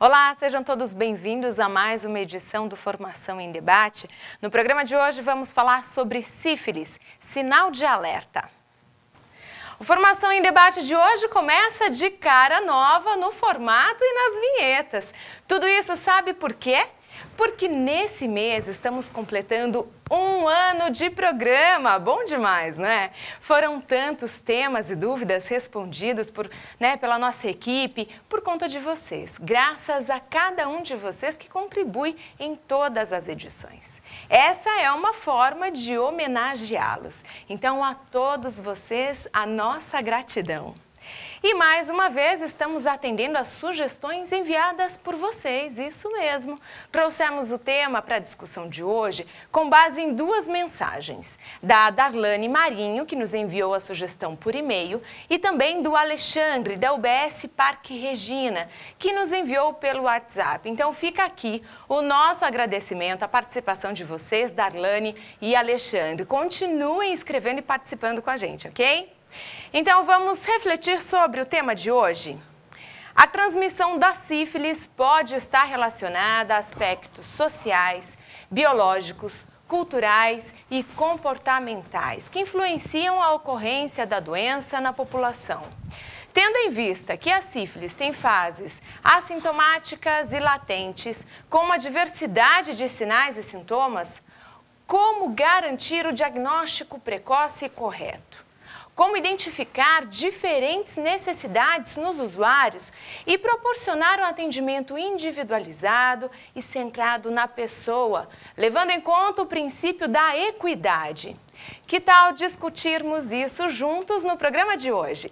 Olá, sejam todos bem-vindos a mais uma edição do Formação em Debate. No programa de hoje vamos falar sobre sífilis, sinal de alerta. O Formação em Debate de hoje começa de cara nova no formato e nas vinhetas. Tudo isso sabe por quê? Porque nesse mês estamos completando um ano de programa. Bom demais, não é? Foram tantos temas e dúvidas respondidos pela nossa equipe, por conta de vocês. Graças a cada um de vocês que contribui em todas as edições. Essa é uma forma de homenageá-los. Então, a todos vocês, a nossa gratidão. E mais uma vez estamos atendendo às sugestões enviadas por vocês, isso mesmo. Trouxemos o tema para a discussão de hoje com base em duas mensagens, da Darlane Marinho, que nos enviou a sugestão por e-mail, e também do Alexandre, da UBS Parque Regina, que nos enviou pelo WhatsApp. Então fica aqui o nosso agradecimento à participação de vocês, Darlane e Alexandre. Continuem escrevendo e participando com a gente, ok? Então vamos refletir sobre o tema de hoje. A transmissão da sífilis pode estar relacionada a aspectos sociais, biológicos, culturais e comportamentais que influenciam a ocorrência da doença na população. Tendo em vista que a sífilis tem fases assintomáticas e latentes, com uma diversidade de sinais e sintomas, como garantir o diagnóstico precoce e correto? Como identificar diferentes necessidades nos usuários e proporcionar um atendimento individualizado e centrado na pessoa, levando em conta o princípio da equidade. Que tal discutirmos isso juntos no programa de hoje?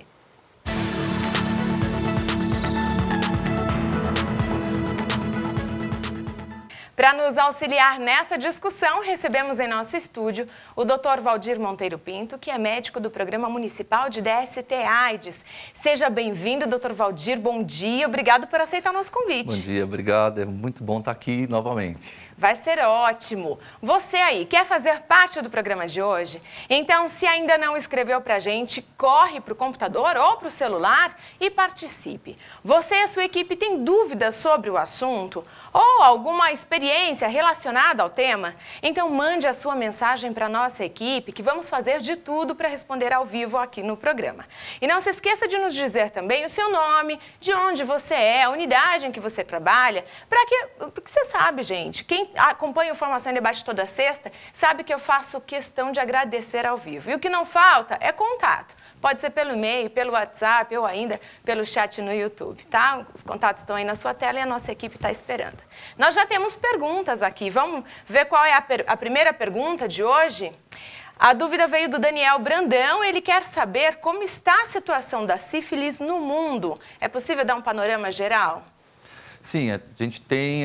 Para nos auxiliar nessa discussão, recebemos em nosso estúdio o Dr. Valdir Monteiro Pinto, que é médico do Programa Municipal de DST-AIDS. Seja bem-vindo, Dr. Valdir, bom dia, obrigado por aceitar o nosso convite. Bom dia, obrigado, é muito bom estar aqui novamente. Vai ser ótimo. Você aí, quer fazer parte do programa de hoje? Então, se ainda não escreveu pra gente, corre pro computador ou pro celular e participe. Você e a sua equipe têm dúvidas sobre o assunto ou alguma experiência relacionada ao tema? Então, mande a sua mensagem para nossa equipe, que vamos fazer de tudo para responder ao vivo aqui no programa. E não se esqueça de nos dizer também o seu nome, de onde você é, a unidade em que você trabalha, porque você sabe, gente, quem acompanha o Formação em Debate toda sexta, sabe que eu faço questão de agradecer ao vivo. E o que não falta é contato. Pode ser pelo e-mail, pelo WhatsApp ou ainda pelo chat no YouTube, tá? Os contatos estão aí na sua tela e a nossa equipe está esperando. Nós já temos perguntas aqui. Vamos ver qual é a primeira pergunta de hoje? A dúvida veio do Daniel Brandão, ele quer saber como está a situação da sífilis no mundo. É possível dar um panorama geral? Sim, a gente tem...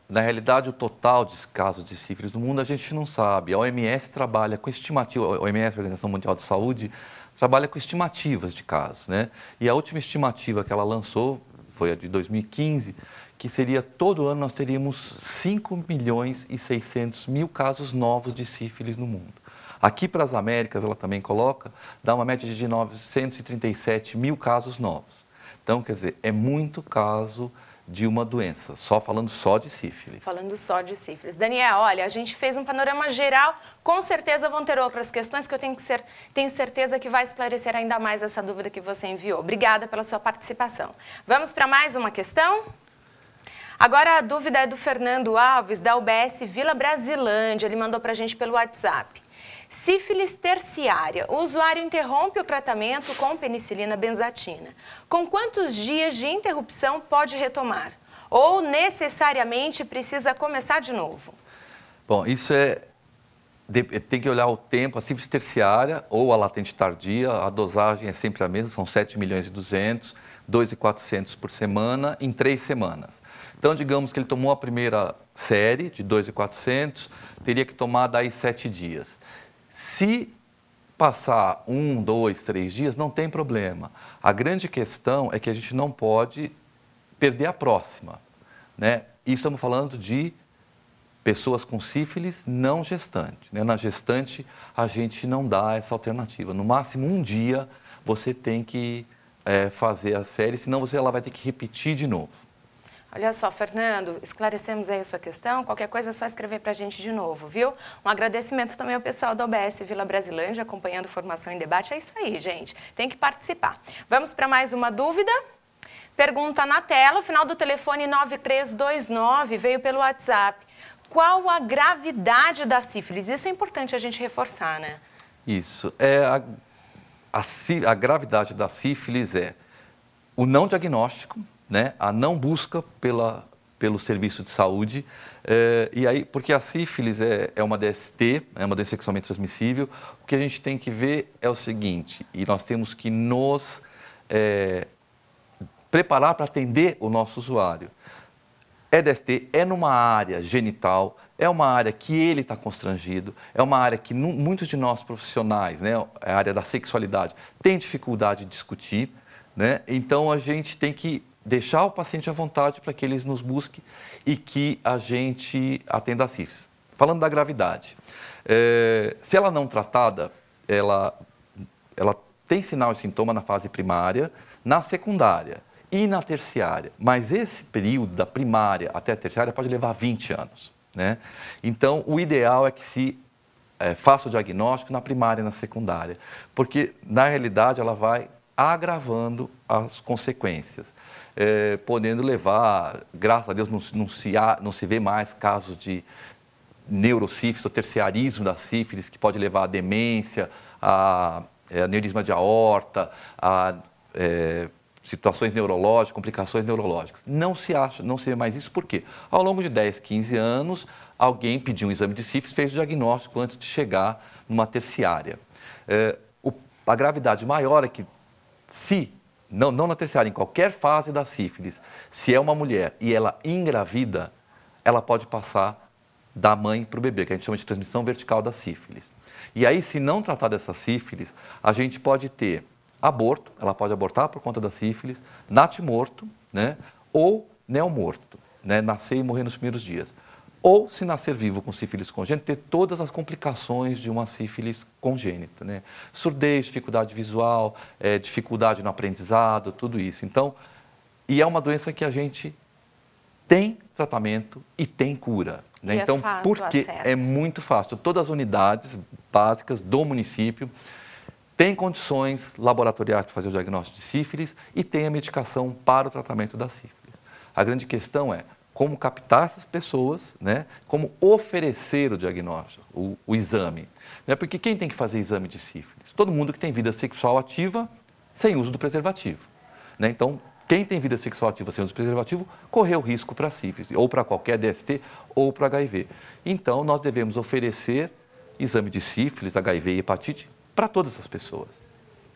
Na realidade, o total de casos de sífilis no mundo a gente não sabe. A OMS trabalha com estimativa, a OMS, a Organização Mundial de Saúde, trabalha com estimativas de casos, né? E a última estimativa que ela lançou foi a de 2015, que seria todo ano nós teríamos 5.600.000 casos novos de sífilis no mundo. Aqui para as Américas, ela também coloca, dá uma média de 937.000 casos novos. Então, quer dizer, é muito caso de uma doença, falando só de sífilis. Falando só de sífilis. Daniel, olha, a gente fez um panorama geral, com certeza vão ter outras questões que eu tenho certeza que vai esclarecer ainda mais essa dúvida que você enviou. Obrigada pela sua participação. Vamos para mais uma questão? Agora a dúvida é do Fernando Alves, da UBS Vila Brasilândia, ele mandou para a gente pelo WhatsApp. Sífilis terciária. O usuário interrompe o tratamento com penicilina benzatina. Com quantos dias de interrupção pode retomar? Ou necessariamente precisa começar de novo? Bom, isso tem que olhar o tempo. A sífilis terciária ou a latente tardia, a dosagem é sempre a mesma, são 7.200.000, 2.400 por semana em 3 semanas. Então, digamos que ele tomou a primeira série de 2.400, teria que tomar daí 7 dias. Se passar 1, 2, 3 dias, não tem problema. A grande questão é que a gente não pode perder a próxima, né? E estamos falando de pessoas com sífilis não gestante, né? Na gestante, a gente não dá essa alternativa. No máximo, um dia você tem que fazer a série, senão ela vai ter que repetir de novo. Olha só, Fernando, esclarecemos aí a sua questão. Qualquer coisa é só escrever para a gente de novo, viu? Um agradecimento também ao pessoal da OBS Vila Brasilândia, acompanhando Formação em Debate. É isso aí, gente. Tem que participar. Vamos para mais uma dúvida? Pergunta na tela, o final do telefone 9329, veio pelo WhatsApp. Qual a gravidade da sífilis? Isso é importante a gente reforçar, né? Isso. A gravidade da sífilis é o não diagnóstico, né? A não busca pelo serviço de saúde, e aí, porque a sífilis é uma DST, é uma doença sexualmente transmissível, o que a gente tem que ver é o seguinte, e nós temos que nos preparar para atender o nosso usuário. É DST, é numa área genital, é uma área que ele está constrangido, é uma área que muitos de nós profissionais, né, a área da sexualidade, tem dificuldade de discutir, né? Então a gente tem que deixar o paciente à vontade para que eles nos busquem e que a gente atenda a sífilis. Falando da gravidade, se ela não tratada, ela tem sinal e sintoma na fase primária, na secundária e na terciária. Mas esse período da primária até a terciária pode levar 20 anos, né? Então, o ideal é que se faça o diagnóstico na primária e na secundária, porque, na realidade, ela vai agravando as consequências, podendo levar, graças a Deus, não se vê mais casos de neurosífilis, ou terciarismo da sífilis, que pode levar a demência, a aneurisma de aorta, a situações neurológicas, complicações neurológicas. Não se vê mais isso, por quê? Ao longo de 10, 15 anos, alguém pediu um exame de sífilis, fez o diagnóstico antes de chegar numa terciária. A gravidade maior é que, não na terciária, em qualquer fase da sífilis, se é uma mulher e ela engravida, ela pode passar da mãe para o bebê, que a gente chama de transmissão vertical da sífilis. E aí, se não tratar dessa sífilis, a gente pode ter aborto, ela pode abortar por conta da sífilis, natimorto, né? Ou neomorto, né? Nascer e morrer nos primeiros dias. Ou, se nascer vivo com sífilis congênita, ter todas as complicações de uma sífilis congênita, né? Surdez, dificuldade visual, dificuldade no aprendizado, tudo isso. Então, e é uma doença que a gente tem tratamento e tem cura, né? Então, porque é muito fácil. Todas as unidades básicas do município têm condições laboratoriais para fazer o diagnóstico de sífilis e tem a medicação para o tratamento da sífilis. A grande questão é como captar essas pessoas, né? Como oferecer o diagnóstico, o exame, né? Porque quem tem que fazer exame de sífilis? Todo mundo que tem vida sexual ativa sem uso do preservativo, né? Então, quem tem vida sexual ativa sem uso do preservativo correu risco para sífilis, ou para qualquer DST, ou para HIV. Então, nós devemos oferecer exame de sífilis, HIV e hepatite para todas as pessoas.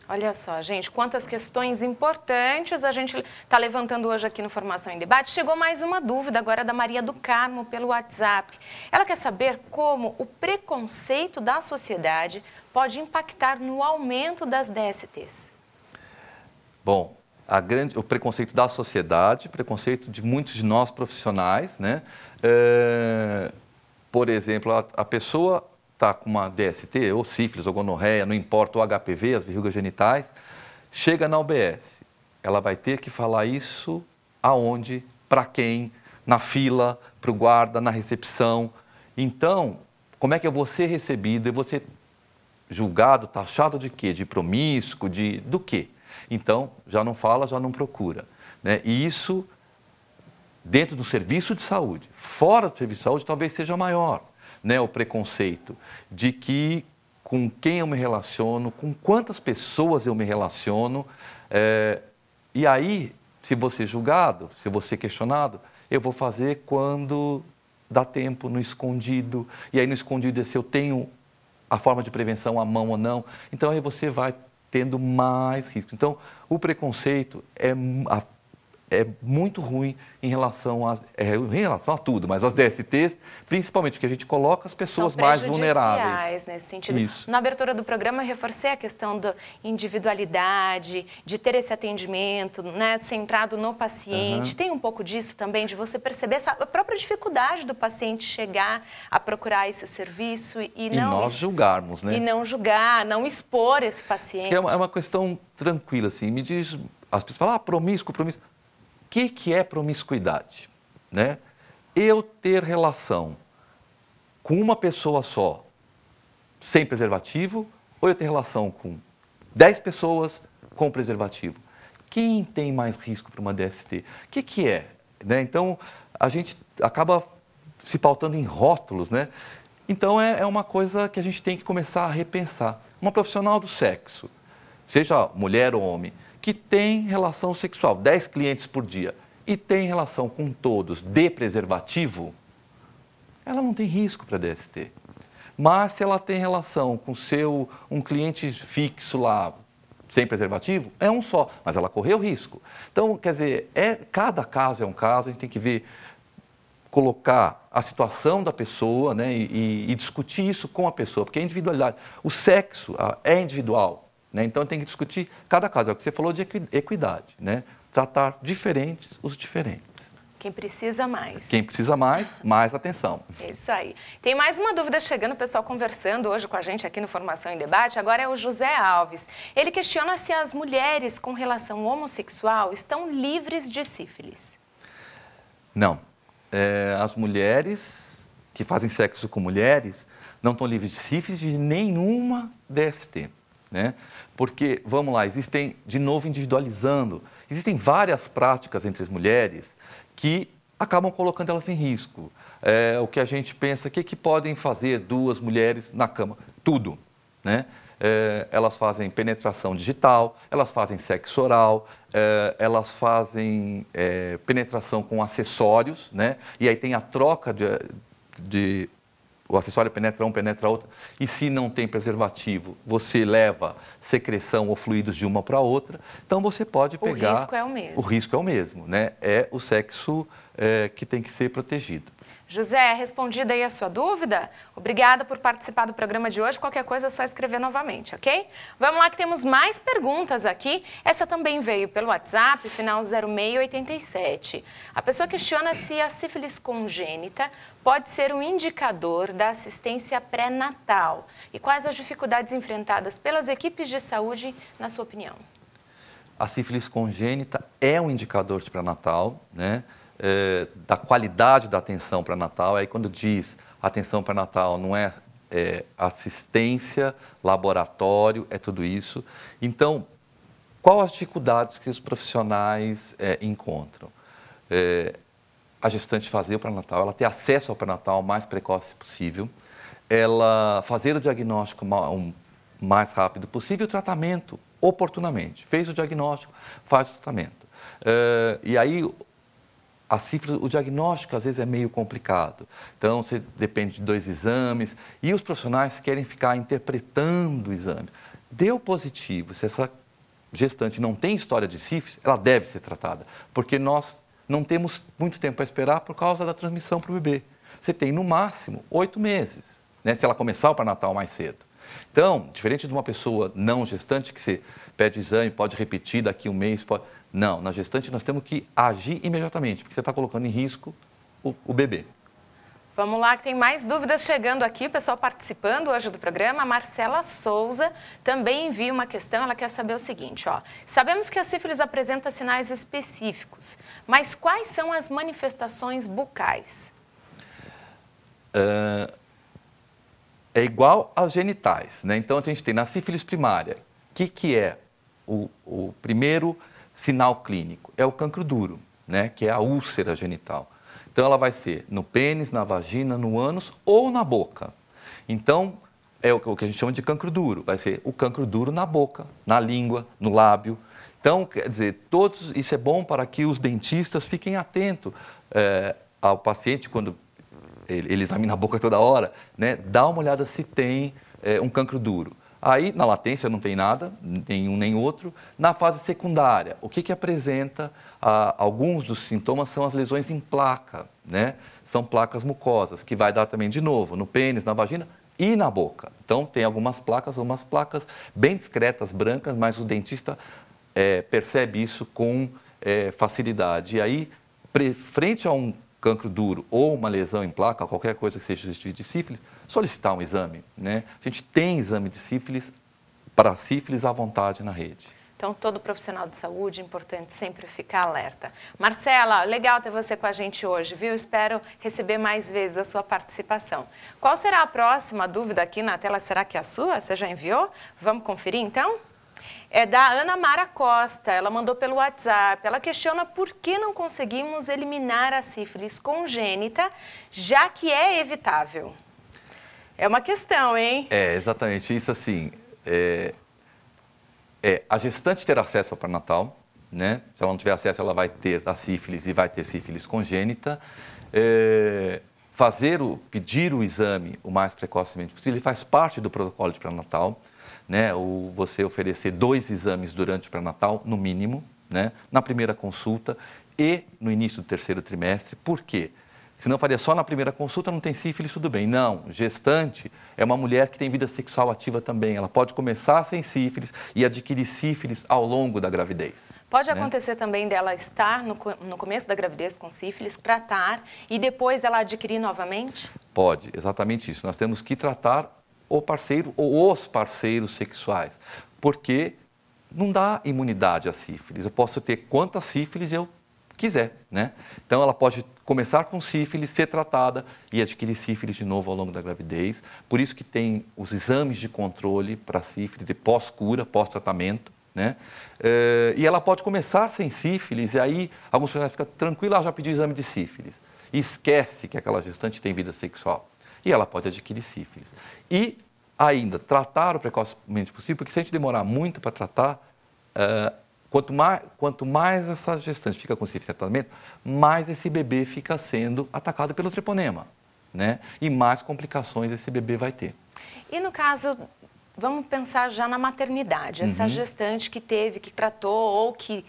Olha só, gente, quantas questões importantes a gente está levantando hoje aqui no Formação em Debate. Chegou mais uma dúvida agora da Maria do Carmo pelo WhatsApp. Ela quer saber como o preconceito da sociedade pode impactar no aumento das DSTs. Bom, o preconceito da sociedade, preconceito de muitos de nós profissionais, né? Por exemplo, a pessoa está com uma DST, ou sífilis, ou gonorreia, não importa, ou HPV, as verrugas genitais, chega na UBS. Ela vai ter que falar isso aonde, para quem, na fila, para o guarda, na recepção. Então, como é que eu vou ser recebido? Eu vou ser julgado, taxado de quê? De promíscuo, do quê? Então, já não fala, já não procura, né? E isso, dentro do serviço de saúde, fora do serviço de saúde, talvez seja maior, né? O preconceito de que com quem eu me relaciono, com quantas pessoas eu me relaciono, e aí, se vou ser julgado, se vou ser questionado, eu vou fazer quando dá tempo, no escondido, e aí no escondido é se eu tenho a forma de prevenção à mão ou não, então aí você vai tendo mais risco. Então, o preconceito é muito ruim em relação a tudo, mas as DSTs, principalmente, porque a gente coloca as pessoas mais vulneráveis. Nesse sentido. Isso. Na abertura do programa, eu reforcei a questão da individualidade, de ter esse atendimento, né, centrado no paciente. Uhum. Tem um pouco disso também, de você perceber a própria dificuldade do paciente chegar a procurar esse serviço e não... nós julgarmos, né? E não julgar, não expor esse paciente. É uma questão tranquila, assim. Me diz, as pessoas falam, promíscuo. que é promiscuidade? Né? Eu ter relação com uma pessoa só, sem preservativo, ou eu ter relação com 10 pessoas com preservativo? Quem tem mais risco para uma DST? O que é? Né? Então, a gente acaba se pautando em rótulos, né? Então, é uma coisa que a gente tem que começar a repensar. Uma profissional do sexo, seja mulher ou homem, que tem relação sexual, 10 clientes por dia, e tem relação com todos de preservativo, ela não tem risco para DST. Mas se ela tem relação com um cliente fixo lá, sem preservativo, é um só, mas ela correu risco. Então, quer dizer, cada caso é um caso, a gente tem que ver, colocar a situação da pessoa, né, e discutir isso com a pessoa, porque a individualidade, o sexo é individual, né, então tem que discutir cada caso, é o que você falou de equidade, né, tratar diferentes os diferentes. Quem precisa mais. Quem precisa mais atenção. É isso aí. Tem mais uma dúvida chegando, o pessoal conversando hoje com a gente aqui no Formação em Debate. Agora é o José Alves. Ele questiona se as mulheres com relação homossexual estão livres de sífilis. Não. As mulheres que fazem sexo com mulheres não estão livres de sífilis de nenhuma DST. Né? Porque, vamos lá, existem, de novo individualizando, existem várias práticas entre as mulheres que acabam colocando elas em risco. O que a gente pensa, o que podem fazer duas mulheres na cama? Tudo. Né? Elas fazem penetração digital, elas fazem sexo oral, elas fazem penetração com acessórios, né? E aí tem a troca o acessório penetra um, penetra outro, e se não tem preservativo, você leva secreção ou fluidos de uma para outra, então você pode pegar... O risco é o mesmo. O risco é o mesmo, né? É o sexo que tem que ser protegido. José, respondida aí a sua dúvida? Obrigada por participar do programa de hoje. Qualquer coisa é só escrever novamente, ok? Vamos lá que temos mais perguntas aqui. Essa também veio pelo WhatsApp, final 0687. A pessoa questiona se a sífilis congênita pode ser um indicador da assistência pré-natal e quais as dificuldades enfrentadas pelas equipes de saúde, na sua opinião. A sífilis congênita é um indicador de pré-natal, né? Da qualidade da atenção pré-natal. Aí quando diz atenção pré-natal, não é assistência, laboratório, é tudo isso. Então, quais as dificuldades que os profissionais encontram? A gestante fazer o pré-natal, ela ter acesso ao pré-natal o mais precoce possível, ela fazer o diagnóstico o mais rápido possível e o tratamento oportunamente. Fez o diagnóstico, faz o tratamento. E aí, a sífilis, o diagnóstico às vezes é meio complicado. Então, você depende de 2 exames e os profissionais querem ficar interpretando o exame. Deu positivo, se essa gestante não tem história de sífilis, ela deve ser tratada, porque nós não temos muito tempo para esperar por causa da transmissão para o bebê. Você tem, no máximo, 8 meses, né, se ela começar o pré-natal mais cedo. Então, diferente de uma pessoa não gestante, que você pede exame, pode repetir daqui 1 mês, pode... Não, na gestante nós temos que agir imediatamente, porque você está colocando em risco o bebê. Vamos lá, que tem mais dúvidas chegando aqui, o pessoal participando hoje do programa. A Marcela Souza também envia uma questão, ela quer saber o seguinte, ó. Sabemos que a sífilis apresenta sinais específicos, mas quais são as manifestações bucais? É igual às genitais, né? Então, a gente tem na sífilis primária, o que é o primeiro sinal clínico? É o cancro duro, né? Que é a úlcera genital. Então, ela vai ser no pênis, na vagina, no ânus ou na boca. Então, é o que a gente chama de cancro duro. Vai ser o cancro duro na boca, na língua, no lábio. Então, quer dizer, isso é bom para que os dentistas fiquem atentos ao paciente quando ele examina a boca toda hora, né? Dá uma olhada se tem um cancro duro. Aí, na latência, não tem nada, nenhum nem outro. Na fase secundária, o que apresenta? Alguns dos sintomas são as lesões em placa, né? São placas mucosas, que vai dar também, de novo, no pênis, na vagina e na boca. Então, tem algumas placas bem discretas, brancas, mas o dentista percebe isso com facilidade. E aí, frente a um cancro duro ou uma lesão em placa, qualquer coisa que seja de sífilis, solicitar um exame, né? A gente tem exame de sífilis, para sífilis à vontade na rede. Então, todo profissional de saúde, é importante sempre ficar alerta. Marcela, legal ter você com a gente hoje, viu? Espero receber mais vezes a sua participação. Qual será a próxima dúvida aqui na tela? Será que é a sua? Você já enviou? Vamos conferir, então? É da Ana Mara Costa, ela mandou pelo WhatsApp. Ela questiona por que não conseguimos eliminar a sífilis congênita, já que é evitável. É uma questão, hein? É, exatamente. Isso, assim, a gestante ter acesso ao pré-natal, né? Se ela não tiver acesso, ela vai ter a sífilis e vai ter sífilis congênita. Pedir o exame o mais precocemente possível, ele faz parte do protocolo de pré-natal, né? Você oferecer 2 exames durante o pré-natal, no mínimo, né? Na primeira consulta e no início do 3º trimestre. Por quê? Se não faria só na primeira consulta, não tem sífilis, tudo bem. Não, gestante é uma mulher que tem vida sexual ativa também. Ela pode começar sem sífilis e adquirir sífilis ao longo da gravidez. Pode acontecer também dela estar no começo da gravidez com sífilis, tratar e depois ela adquirir novamente? Pode, exatamente isso. Nós temos que tratar o parceiro ou os parceiros sexuais, porque não dá imunidade à sífilis. Eu posso ter quantas sífilis eu quiser, né? Então ela pode começar com sífilis, ser tratada e adquirir sífilis de novo ao longo da gravidez. Por isso que tem os exames de controle para sífilis, de pós-cura, pós-tratamento, né? E ela pode começar sem sífilis e aí alguns pessoas ficam tranquilos, já pediu exame de sífilis. E esquece que aquela gestante tem vida sexual. E ela pode adquirir sífilis. E ainda tratar o precocemente possível, porque se a gente demorar muito para tratar, quanto mais essa gestante fica com sífilis em tratamento, mais esse bebê fica sendo atacado pelo treponema, né? E mais complicações esse bebê vai ter. E no caso, vamos pensar já na maternidade, essa gestante que teve, que tratou ou que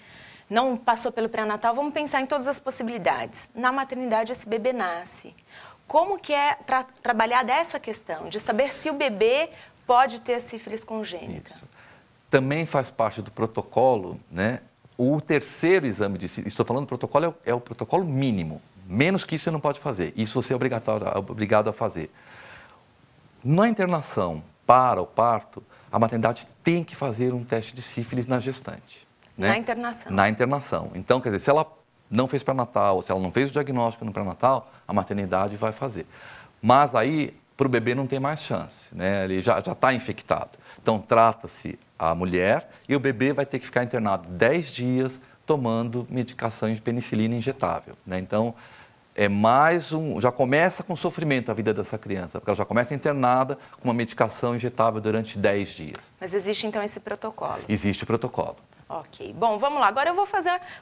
não passou pelo pré-natal, vamos pensar em todas as possibilidades. Na maternidade esse bebê nasce. Como que é trabalhar dessa questão, de saber se o bebê pode ter sífilis congênita? Isso. Também faz parte do protocolo, né? O 3º exame de sífilis, estou falando do protocolo, é o protocolo mínimo. Menos que isso você não pode fazer. Isso você é obrigado a fazer. Na internação para o parto, a maternidade tem que fazer um teste de sífilis na gestante. Né? Na internação? Na internação. Então, quer dizer, se ela não fez pré-natal, se ela não fez o diagnóstico no pré-natal, a maternidade vai fazer. Mas aí, para o bebê não tem mais chance, né? Ele já está infectado. Então, trata-se a mulher e o bebê vai ter que ficar internado 10 dias tomando medicação de penicilina injetável, né? Então, já começa com sofrimento a vida dessa criança, porque ela já começa internada com uma medicação injetável durante 10 dias. Mas existe, então, esse protocolo? Existe o protocolo. Ok. Bom, vamos lá. Agora eu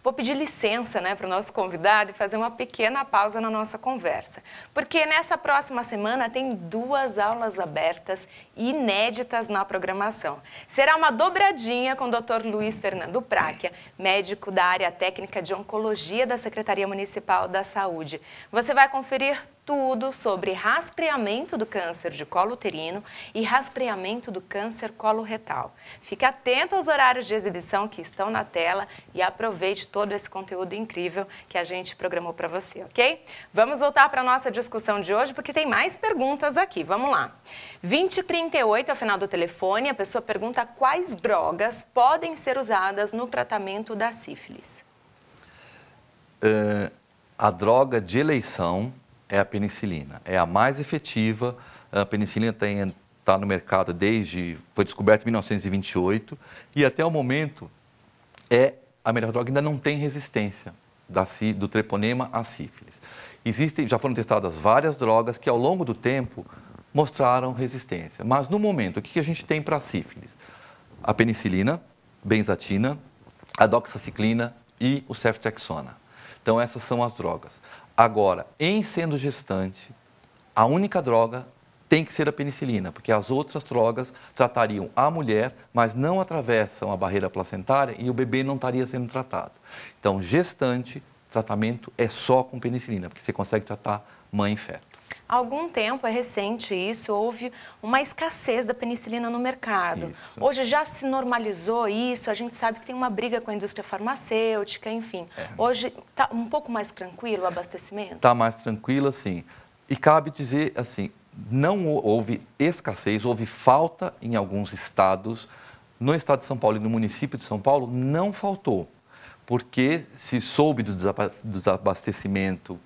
vou pedir licença, né, para o nosso convidado e fazer uma pequena pausa na nossa conversa. Porque nessa próxima semana tem 2 aulas abertas inéditas na programação. Será uma dobradinha com o Dr. Luiz Fernando Práquia, médico da área técnica de oncologia da Secretaria Municipal da Saúde. Você vai conferir tudo sobre rastreamento do câncer de colo uterino e rastreamento do câncer coloretal. Fique atento aos horários de exibição que estão na tela e aproveite todo esse conteúdo incrível que a gente programou para você, ok? Vamos voltar para a nossa discussão de hoje porque tem mais perguntas aqui. Vamos lá. 2038 é o final do telefone. A pessoa pergunta quais drogas podem ser usadas no tratamento da sífilis. A droga de eleição é a penicilina, é a mais efetiva. A penicilina está no mercado foi descoberta em 1928 e até o momento é a melhor droga, ainda não tem resistência do treponema à sífilis. Já foram testadas várias drogas que ao longo do tempo mostraram resistência, mas no momento, o que a gente tem para a sífilis? A penicilina, benzatina, a doxaciclina e o ceftriaxona. Então essas são as drogas. Agora, em sendo gestante, a única droga tem que ser a penicilina, porque as outras drogas tratariam a mulher, mas não atravessam a barreira placentária e o bebê não estaria sendo tratado. Então, gestante, tratamento é só com penicilina, porque você consegue tratar mãe e feto. Há algum tempo, é recente isso, houve uma escassez da penicilina no mercado. Isso. Hoje já se normalizou isso, a gente sabe que tem uma briga com a indústria farmacêutica, enfim. Hoje está um pouco mais tranquilo o abastecimento? Está mais tranquilo, sim. E cabe dizer, assim, não houve escassez, houve falta em alguns estados no estado de São Paulo e no município de São Paulo não faltou, porque se soube do desabastecimento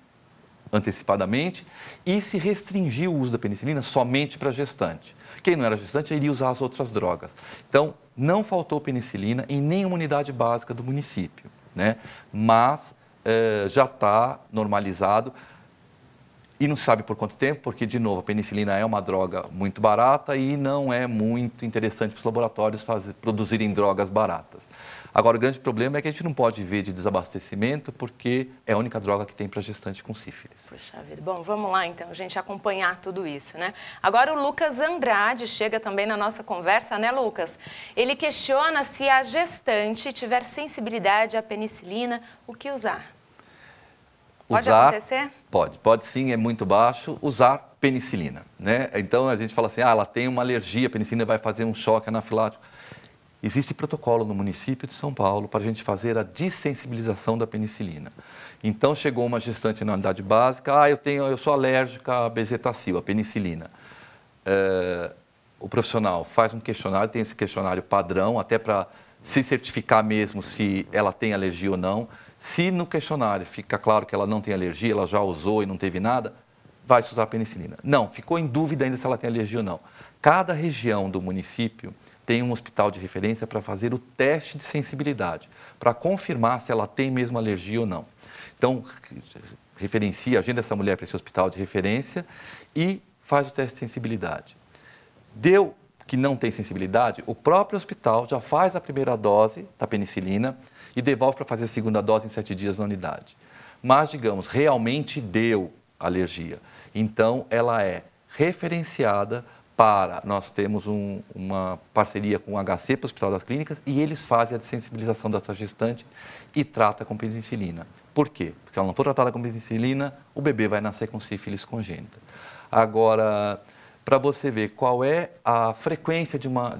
antecipadamente e se restringiu o uso da penicilina somente para gestante. Quem não era gestante iria usar as outras drogas. Então, não faltou penicilina em nenhuma unidade básica do município, né? Mas já está normalizado e não se sabe por quanto tempo, porque, de novo, a penicilina é uma droga muito barata e não é muito interessante para os laboratórios produzirem drogas baratas. Agora, o grande problema é que a gente não pode viver de desabastecimento, porque é a única droga que tem para gestante com sífilis. Puxa vida. Bom, vamos lá então, a gente acompanhar tudo isso, né? Agora o Lucas Andrade chega também na nossa conversa, né, Lucas? Ele questiona se a gestante tiver sensibilidade à penicilina, o que usar? Pode acontecer? Pode sim, é muito baixo, usar penicilina, né? Então a gente fala assim, ela tem uma alergia, a penicilina vai fazer um choque anafilático. Existe protocolo no município de São Paulo para a gente fazer a dessensibilização da penicilina. Então, chegou uma gestante na unidade básica, eu sou alérgica a bezetacil, a penicilina. O profissional faz um questionário, tem esse questionário padrão, até para se certificar mesmo se ela tem alergia ou não. Se no questionário fica claro que ela não tem alergia, ela já usou e não teve nada, vai se usar a penicilina. Não, ficou em dúvida ainda se ela tem alergia ou não. Cada região do município tem um hospital de referência para fazer o teste de sensibilidade, para confirmar se ela tem mesmo alergia ou não. Então, agenda essa mulher para esse hospital de referência e faz o teste de sensibilidade. Deu que não tem sensibilidade, o próprio hospital já faz a primeira dose da penicilina e devolve para fazer a segunda dose em 7 dias na unidade. Mas, digamos, realmente deu alergia. Então, ela é referenciada nós temos uma parceria com o HC, para o Hospital das Clínicas, e eles fazem a dessensibilização dessa gestante e trata com penicilina. Por quê? Porque se ela não for tratada com penicilina, o bebê vai nascer com sífilis congênita. Agora, para você ver qual é a frequência de uma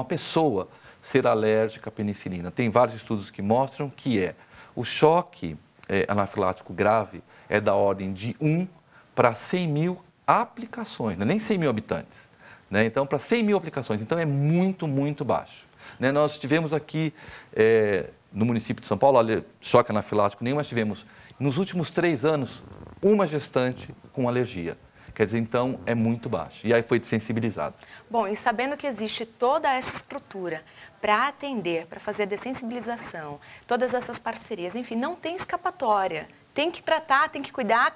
pessoa ser alérgica à penicilina, tem vários estudos que mostram que o choque anafilático grave é da ordem de 1 para 100 mil aplicações, nem 100 mil habitantes, né? Então, para 100 mil aplicações, então é muito, muito baixo, né? Nós tivemos aqui no município de São Paulo, choque anafilático nenhum, mas tivemos nos últimos 3 anos uma gestante com alergia. Quer dizer, então, é muito baixo. E aí foi desensibilizado. Bom, e sabendo que existe toda essa estrutura para atender, para fazer dessensibilização, todas essas parcerias, enfim, não tem escapatória. Tem que tratar, tem que cuidar.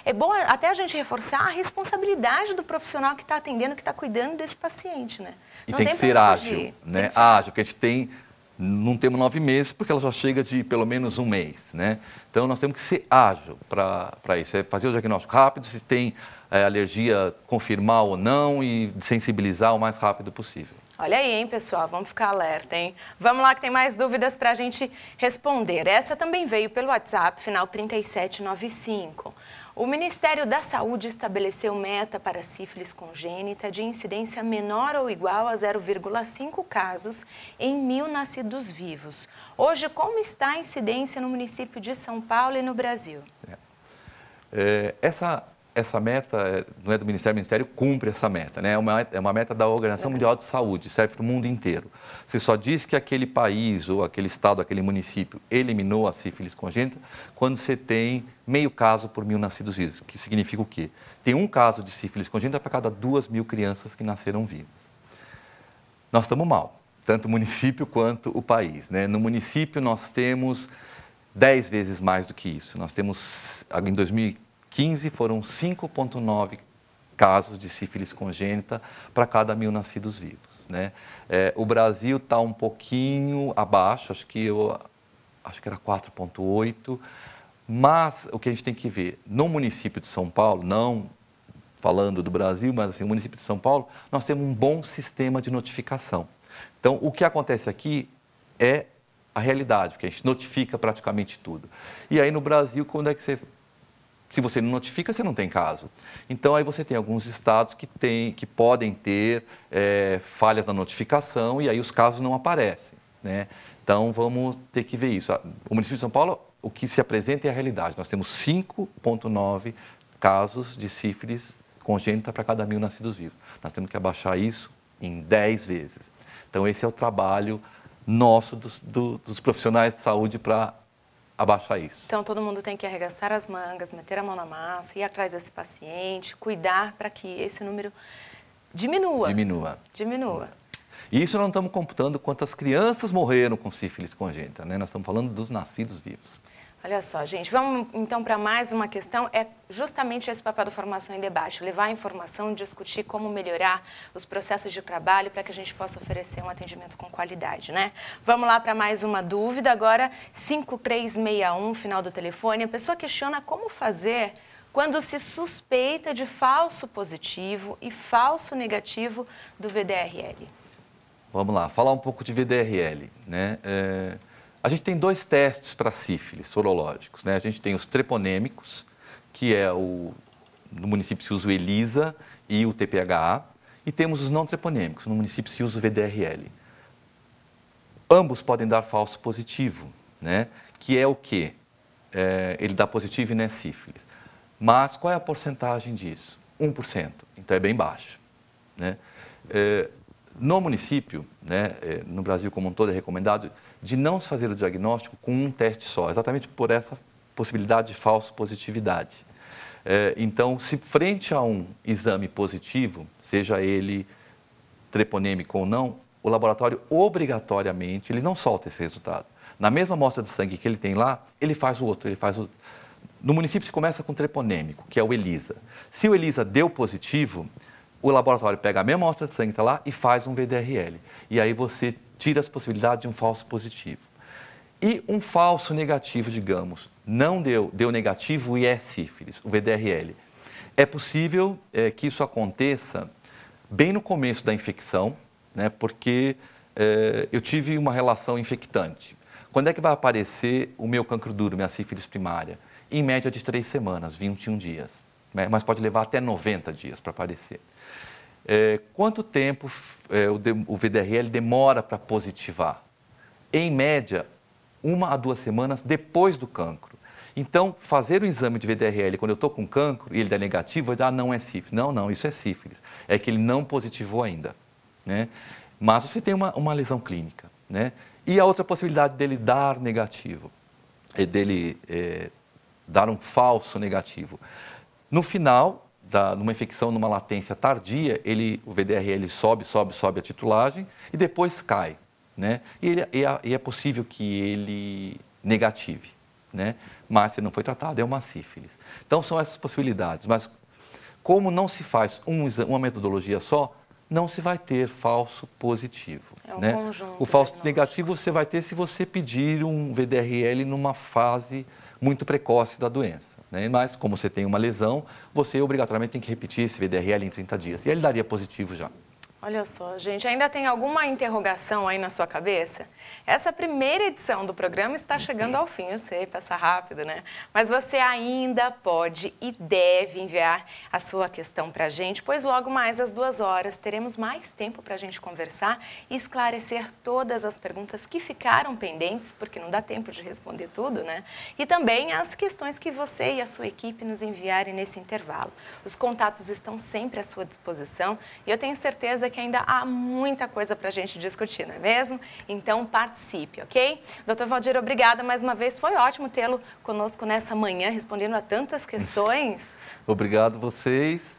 É bom até a gente reforçar a responsabilidade do profissional que está atendendo, que está cuidando desse paciente, né? E tem que ser ágil, né? Ágil, porque a gente não temos 9 meses, porque ela já chega de pelo menos 1 mês, né? Então, nós temos que ser ágil para isso. É fazer o diagnóstico rápido, se tem alergia, confirmar ou não e sensibilizar o mais rápido possível. Olha aí, hein, pessoal, vamos ficar alerta, hein? Vamos lá que tem mais dúvidas para a gente responder. Essa também veio pelo WhatsApp, final 3795. O Ministério da Saúde estabeleceu meta para sífilis congênita de incidência menor ou igual a 0,5 casos em 1.000 nascidos vivos. Hoje, como está a incidência no município de São Paulo e no Brasil? Essa meta não é do Ministério, o Ministério cumpre essa meta, né? É uma meta da Organização Mundial de Saúde, serve para o mundo inteiro. Você só diz que aquele país, ou aquele estado, aquele município eliminou a sífilis congênita quando você tem meio caso por 1.000 nascidos vivos, que significa o quê? Tem um caso de sífilis congênita para cada 2.000 crianças que nasceram vivas. Nós estamos mal, tanto o município quanto o país, né? No município nós temos 10 vezes mais do que isso. Nós temos, em 2015, foram 5,9 casos de sífilis congênita para cada 1.000 nascidos vivos, né? O Brasil está um pouquinho abaixo, acho que era 4,8, mas o que a gente tem que ver, no município de São Paulo, não falando do Brasil, mas assim, no município de São Paulo, nós temos um bom sistema de notificação. Então, o que acontece aqui é a realidade, porque a gente notifica praticamente tudo. E aí no Brasil, quando é que se você não notifica, você não tem caso. Então, aí você tem alguns estados que podem ter falhas na notificação e aí os casos não aparecem, né? Então, vamos ter que ver isso. O município de São Paulo, o que se apresenta é a realidade. Nós temos 5,9 casos de sífilis congênita para cada 1.000 nascidos vivos. Nós temos que abaixar isso em 10 vezes. Então, esse é o trabalho nosso dos profissionais de saúde para abaixar isso. Então, todo mundo tem que arregaçar as mangas, meter a mão na massa, ir atrás desse paciente, cuidar para que esse número diminua. Diminua. E isso não estamos computando quantas crianças morreram com sífilis congênita, né? Nós estamos falando dos nascidos vivos. Olha só, gente, vamos então para mais uma questão, é justamente esse papel da Formação em Debate, levar a informação, discutir como melhorar os processos de trabalho para que a gente possa oferecer um atendimento com qualidade, né? Vamos lá para mais uma dúvida, agora 5361, final do telefone, a pessoa questiona como fazer quando se suspeita de falso positivo e falso negativo do VDRL. Vamos lá, falar um pouco de VDRL, né? A gente tem 2 testes para sífilis sorológicos, né? A gente tem os treponêmicos, que é no município se usa o ELISA e o TPHA, e temos os não treponêmicos, no município se usa o VDRL. Ambos podem dar falso positivo, né? Que é o quê? Ele dá positivo e não é sífilis. Mas qual é a porcentagem disso? 1%, então é bem baixo, né? No município, né, no Brasil como um todo, é recomendado de não se fazer o diagnóstico com um teste só, exatamente por essa possibilidade de falso positividade. Então, se frente a um exame positivo, seja ele treponêmico ou não, o laboratório obrigatoriamente, ele não solta esse resultado. Na mesma amostra de sangue que ele tem lá, ele faz o outro, No município se começa com treponêmico, que é o ELISA. Se o ELISA deu positivo, o laboratório pega a mesma amostra de sangue que está lá e faz um VDRL. E aí você tira as possibilidades de um falso positivo. E um falso negativo, digamos, não deu negativo e é sífilis, o VDRL. É possível que isso aconteça bem no começo da infecção, né, porque eu tive uma relação infectante. Quando é que vai aparecer o meu cancro duro, minha sífilis primária? Em média de 3 semanas, 21 dias. Né, mas pode levar até 90 dias para aparecer. Quanto tempo o VDRL demora para positivar? Em média, 1 a 2 semanas depois do cancro. Então, fazer o exame de VDRL quando eu estou com cancro e ele dá negativo, eu digo, não é sífilis. Não, isso é sífilis. É que ele não positivou ainda, né? Mas você tem uma lesão clínica, né? E a outra possibilidade dele dar negativo, dele dar um falso negativo. No final, numa infecção, numa latência tardia, o VDRL sobe a titulagem e depois cai, né? E é possível que ele negative, né? Mas se não foi tratado, é uma sífilis. Então, são essas possibilidades. Mas, como não se faz uma metodologia só, não se vai ter falso positivo. É um né? conjunto. O falso negativo você vai ter se você pedir um VDRL numa fase muito precoce da doença. Mas, como você tem uma lesão, você obrigatoriamente tem que repetir esse VDRL em 30 dias. E ele daria positivo já. Olha só, gente, ainda tem alguma interrogação aí na sua cabeça? Essa primeira edição do programa está chegando ao fim, eu sei, passa rápido, né? Mas você ainda pode e deve enviar a sua questão para a gente, pois logo mais às 2 horas teremos mais tempo para a gente conversar e esclarecer todas as perguntas que ficaram pendentes, porque não dá tempo de responder tudo, né? E também as questões que você e a sua equipe nos enviarem nesse intervalo. Os contatos estão sempre à sua disposição e eu tenho certeza que ainda há muita coisa para a gente discutir, não é mesmo? Então participe, ok? Dr. Valdir, obrigada mais uma vez, foi ótimo tê-lo conosco nessa manhã, respondendo a tantas questões. Obrigado vocês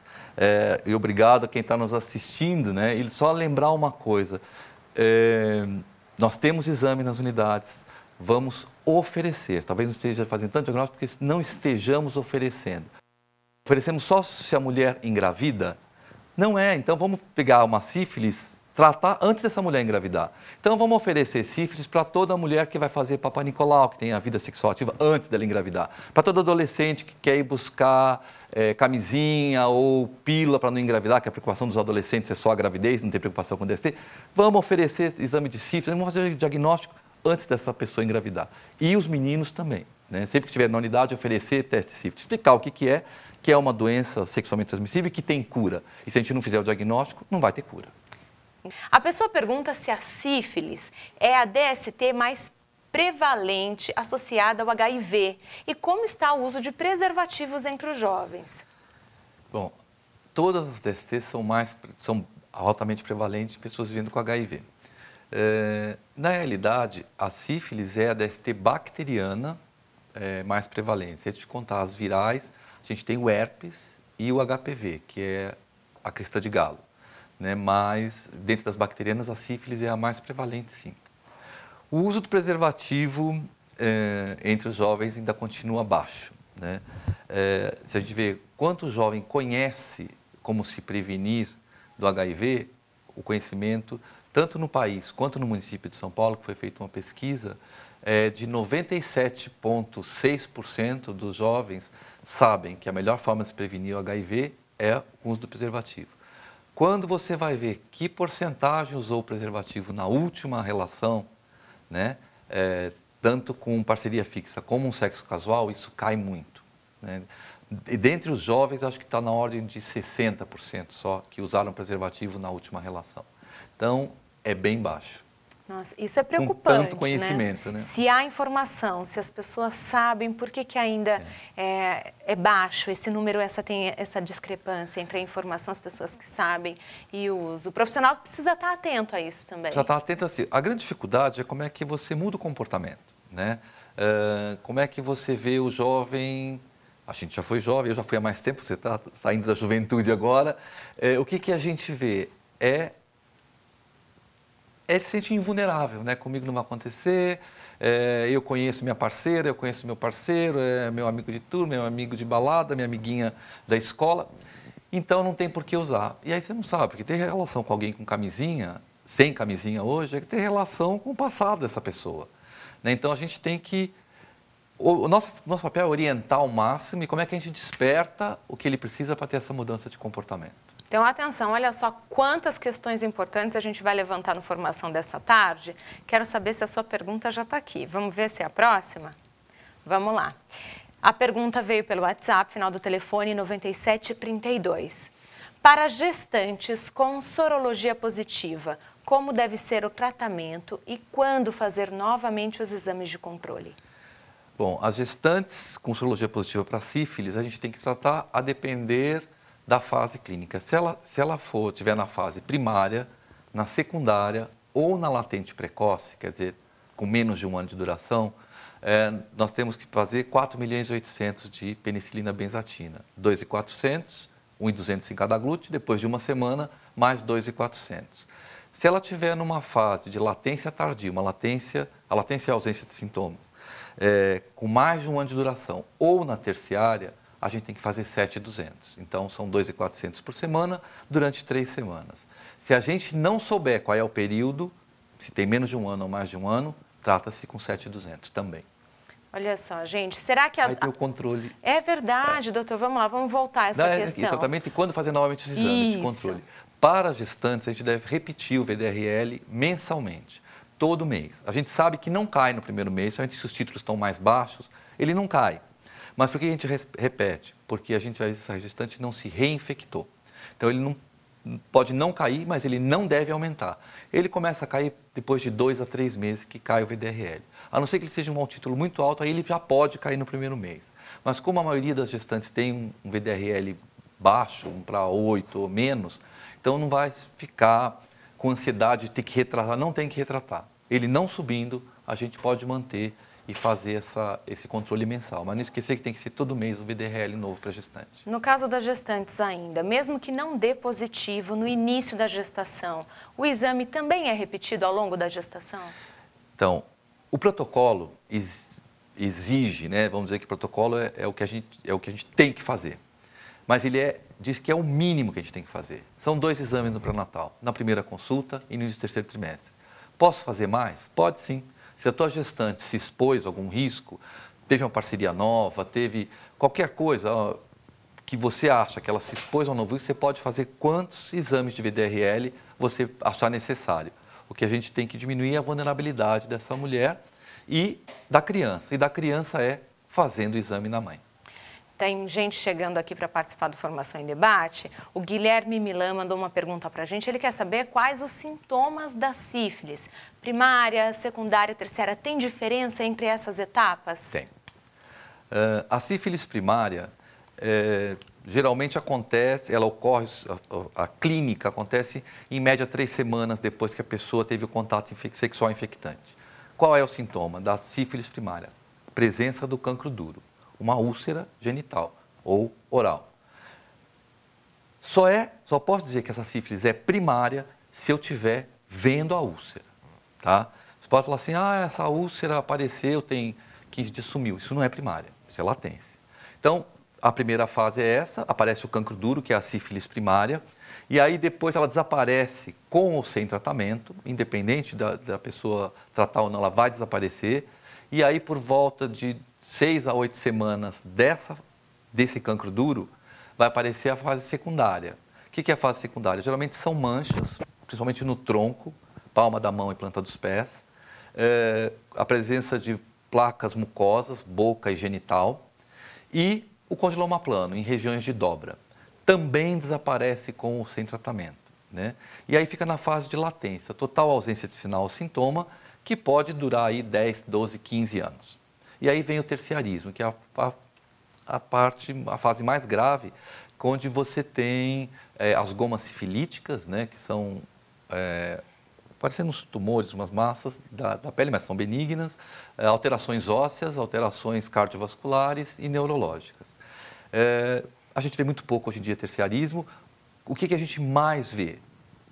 e obrigado a quem está nos assistindo, né? E só lembrar uma coisa, nós temos exame nas unidades, vamos oferecer, talvez não esteja fazendo tanto diagnóstico porque não estejamos oferecendo. Oferecemos só se a mulher engravida? Não é, então vamos pegar uma sífilis, tratar antes dessa mulher engravidar. Então vamos oferecer sífilis para toda mulher que vai fazer Papa Nicolau, que tem a vida sexual ativa antes dela engravidar. Para todo adolescente que quer ir buscar camisinha ou pílula para não engravidar, que a preocupação dos adolescentes é só a gravidez, não tem preocupação com DST. Vamos oferecer exame de sífilis, vamos fazer diagnóstico antes dessa pessoa engravidar. E os meninos também, né? Sempre que estiver na unidade, oferecer teste de sífilis, explicar o que é uma doença sexualmente transmissível e que tem cura. E se a gente não fizer o diagnóstico, não vai ter cura. A pessoa pergunta se a sífilis é a DST mais prevalente associada ao HIV e como está o uso de preservativos entre os jovens. Bom, todas as DSTs são altamente prevalente em pessoas vivendo com HIV. Na realidade, a sífilis é a DST bacteriana mais prevalente. Se a gente contar as virais, a gente tem o herpes e o HPV, que é a crista de galo, né? Mas, dentro das bacterianas, a sífilis é a mais prevalente, sim. O uso do preservativo entre os jovens ainda continua baixo, né? Se a gente vê quanto o jovem conhece como se prevenir do HIV, o conhecimento, tanto no país quanto no município de São Paulo, que foi feita uma pesquisa, de 97,6% dos jovens sabem que a melhor forma de se prevenir o HIV é o uso do preservativo. Quando você vai ver que porcentagem usou o preservativo na última relação, né, tanto com parceria fixa como um sexo casual, isso cai muito, né? E dentre os jovens, acho que está na ordem de 60% só que usaram preservativo na última relação. Então, é bem baixo. Nossa, isso é preocupante, com tanto conhecimento, né? Se há informação, se as pessoas sabem, por que ainda é baixo esse número, tem essa discrepância entre a informação, as pessoas que sabem e o uso? O profissional precisa estar atento a isso também. Precisa estar atento assim. A grande dificuldade é como é que você muda o comportamento, né? Como é que você vê o jovem... A gente já foi jovem, eu já fui há mais tempo, você está saindo da juventude agora. O que a gente vê? Ele se sente invulnerável, né? Comigo não vai acontecer, eu conheço minha parceira, eu conheço meu parceiro, é meu amigo de turma, meu amigo de balada, minha amiguinha da escola, então não tem por que usar. E aí você não sabe, porque ter relação com alguém com camisinha, sem camisinha hoje, é ter relação com o passado dessa pessoa, né? Então a gente tem que... O nosso papel é orientar ao máximo e como é que a gente desperta o que ele precisa para ter essa mudança de comportamento. Então, atenção, olha só quantas questões importantes a gente vai levantar no Formação dessa tarde. Quero saber se a sua pergunta já está aqui. Vamos ver se é a próxima? Vamos lá. A pergunta veio pelo WhatsApp, final do telefone 9732. Para gestantes com sorologia positiva, como deve ser o tratamento e quando fazer novamente os exames de controle? Bom, as gestantes com sorologia positiva para sífilis, a gente tem que tratar a depender da fase clínica. Se ela estiver na fase primária, na secundária ou na latente precoce, quer dizer, com menos de um ano de duração, nós temos que fazer 4.800.000 de penicilina benzatina. 2.400, 1.200 em cada glúteo, depois de uma semana, mais 2.400. Se ela estiver numa fase de latência tardia, a latência é a ausência de sintomas, com mais de um ano de duração, ou na terciária, a gente tem que fazer 7.200. Então, são 2.400 por semana durante 3 semanas. Se a gente não souber qual é o período, se tem menos de um ano ou mais de um ano, trata-se com 7.200 também. Olha só, gente, será que... Aí tem o controle. É verdade, doutor, vamos lá, vamos voltar a essa questão. E tratamento e quando fazer novamente os exames de controle. Para gestantes, a gente deve repetir o VDRL mensalmente, todo mês. A gente sabe que não cai no primeiro mês, somente se os títulos estão mais baixos, ele não cai. Mas por que a gente repete? Porque a gente, essa gestante não se reinfectou. Então, ele não pode não cair, mas ele não deve aumentar. Ele começa a cair depois de 2 a 3 meses que cai o VDRL. A não ser que ele seja um título muito alto, aí ele já pode cair no primeiro mês. Mas como a maioria das gestantes tem um VDRL baixo, 1 para 8 ou menos, então não vai ficar com ansiedade de ter que retratar. Não tem que retratar. Ele não subindo, a gente pode manter e fazer esse controle mensal. Mas não esquecer que tem que ser todo mês o VDRL novo para a gestante. No caso das gestantes ainda, mesmo que não dê positivo no início da gestação, o exame também é repetido ao longo da gestação? Então, o protocolo exige, né? Vamos dizer que o protocolo é o que a gente tem que fazer. Mas ele diz que é o mínimo que a gente tem que fazer. São 2 exames no pré-natal, na primeira consulta e no início do terceiro trimestre. Posso fazer mais? Pode sim. Se a tua gestante se expôs a algum risco, teve uma parceria nova, teve qualquer coisa que você acha que ela se expôs a um novo risco, você pode fazer quantos exames de VDRL você achar necessário. O que a gente tem que diminuir é a vulnerabilidade dessa mulher e da criança. E da criança é fazendo o exame na mãe. Tem gente chegando aqui para participar do Formação em Debate. O Guilherme Milan mandou uma pergunta para a gente. Ele quer saber quais os sintomas da sífilis. Primária, secundária, terciária. Tem diferença entre essas etapas? Tem. A sífilis primária Geralmente acontece, ela ocorre, a clínica acontece em média 3 semanas depois que a pessoa teve o contato sexual infectante. Qual é o sintoma da sífilis primária? Presença do cancro duro, uma úlcera genital ou oral. Só posso dizer que essa sífilis é primária se eu estiver vendo a úlcera, tá? Você pode falar assim, essa úlcera apareceu, tem 15 dias, sumiu. Isso não é primária, isso é latência. Então, a primeira fase é essa, aparece o cancro duro, que é a sífilis primária, e aí depois ela desaparece com ou sem tratamento, independente da pessoa tratar ou não, ela vai desaparecer, e aí por volta de 6 a 8 semanas desse cancro duro, vai aparecer a fase secundária. O que é a fase secundária? Geralmente são manchas, principalmente no tronco, palma da mão e planta dos pés, a presença de placas mucosas, boca e genital, e o condiloma plano, em regiões de dobra. Também desaparece com ou sem tratamento, né? E aí fica na fase de latência, total ausência de sinal ou sintoma, que pode durar aí 10, 12, 15 anos. E aí vem o terciarismo, que é a fase mais grave, onde você tem as gomas sifilíticas, né, que são parecendo uns tumores, umas massas da pele, mas são benignas, alterações ósseas, alterações cardiovasculares e neurológicas. A gente vê muito pouco hoje em dia terciarismo. O que a gente mais vê?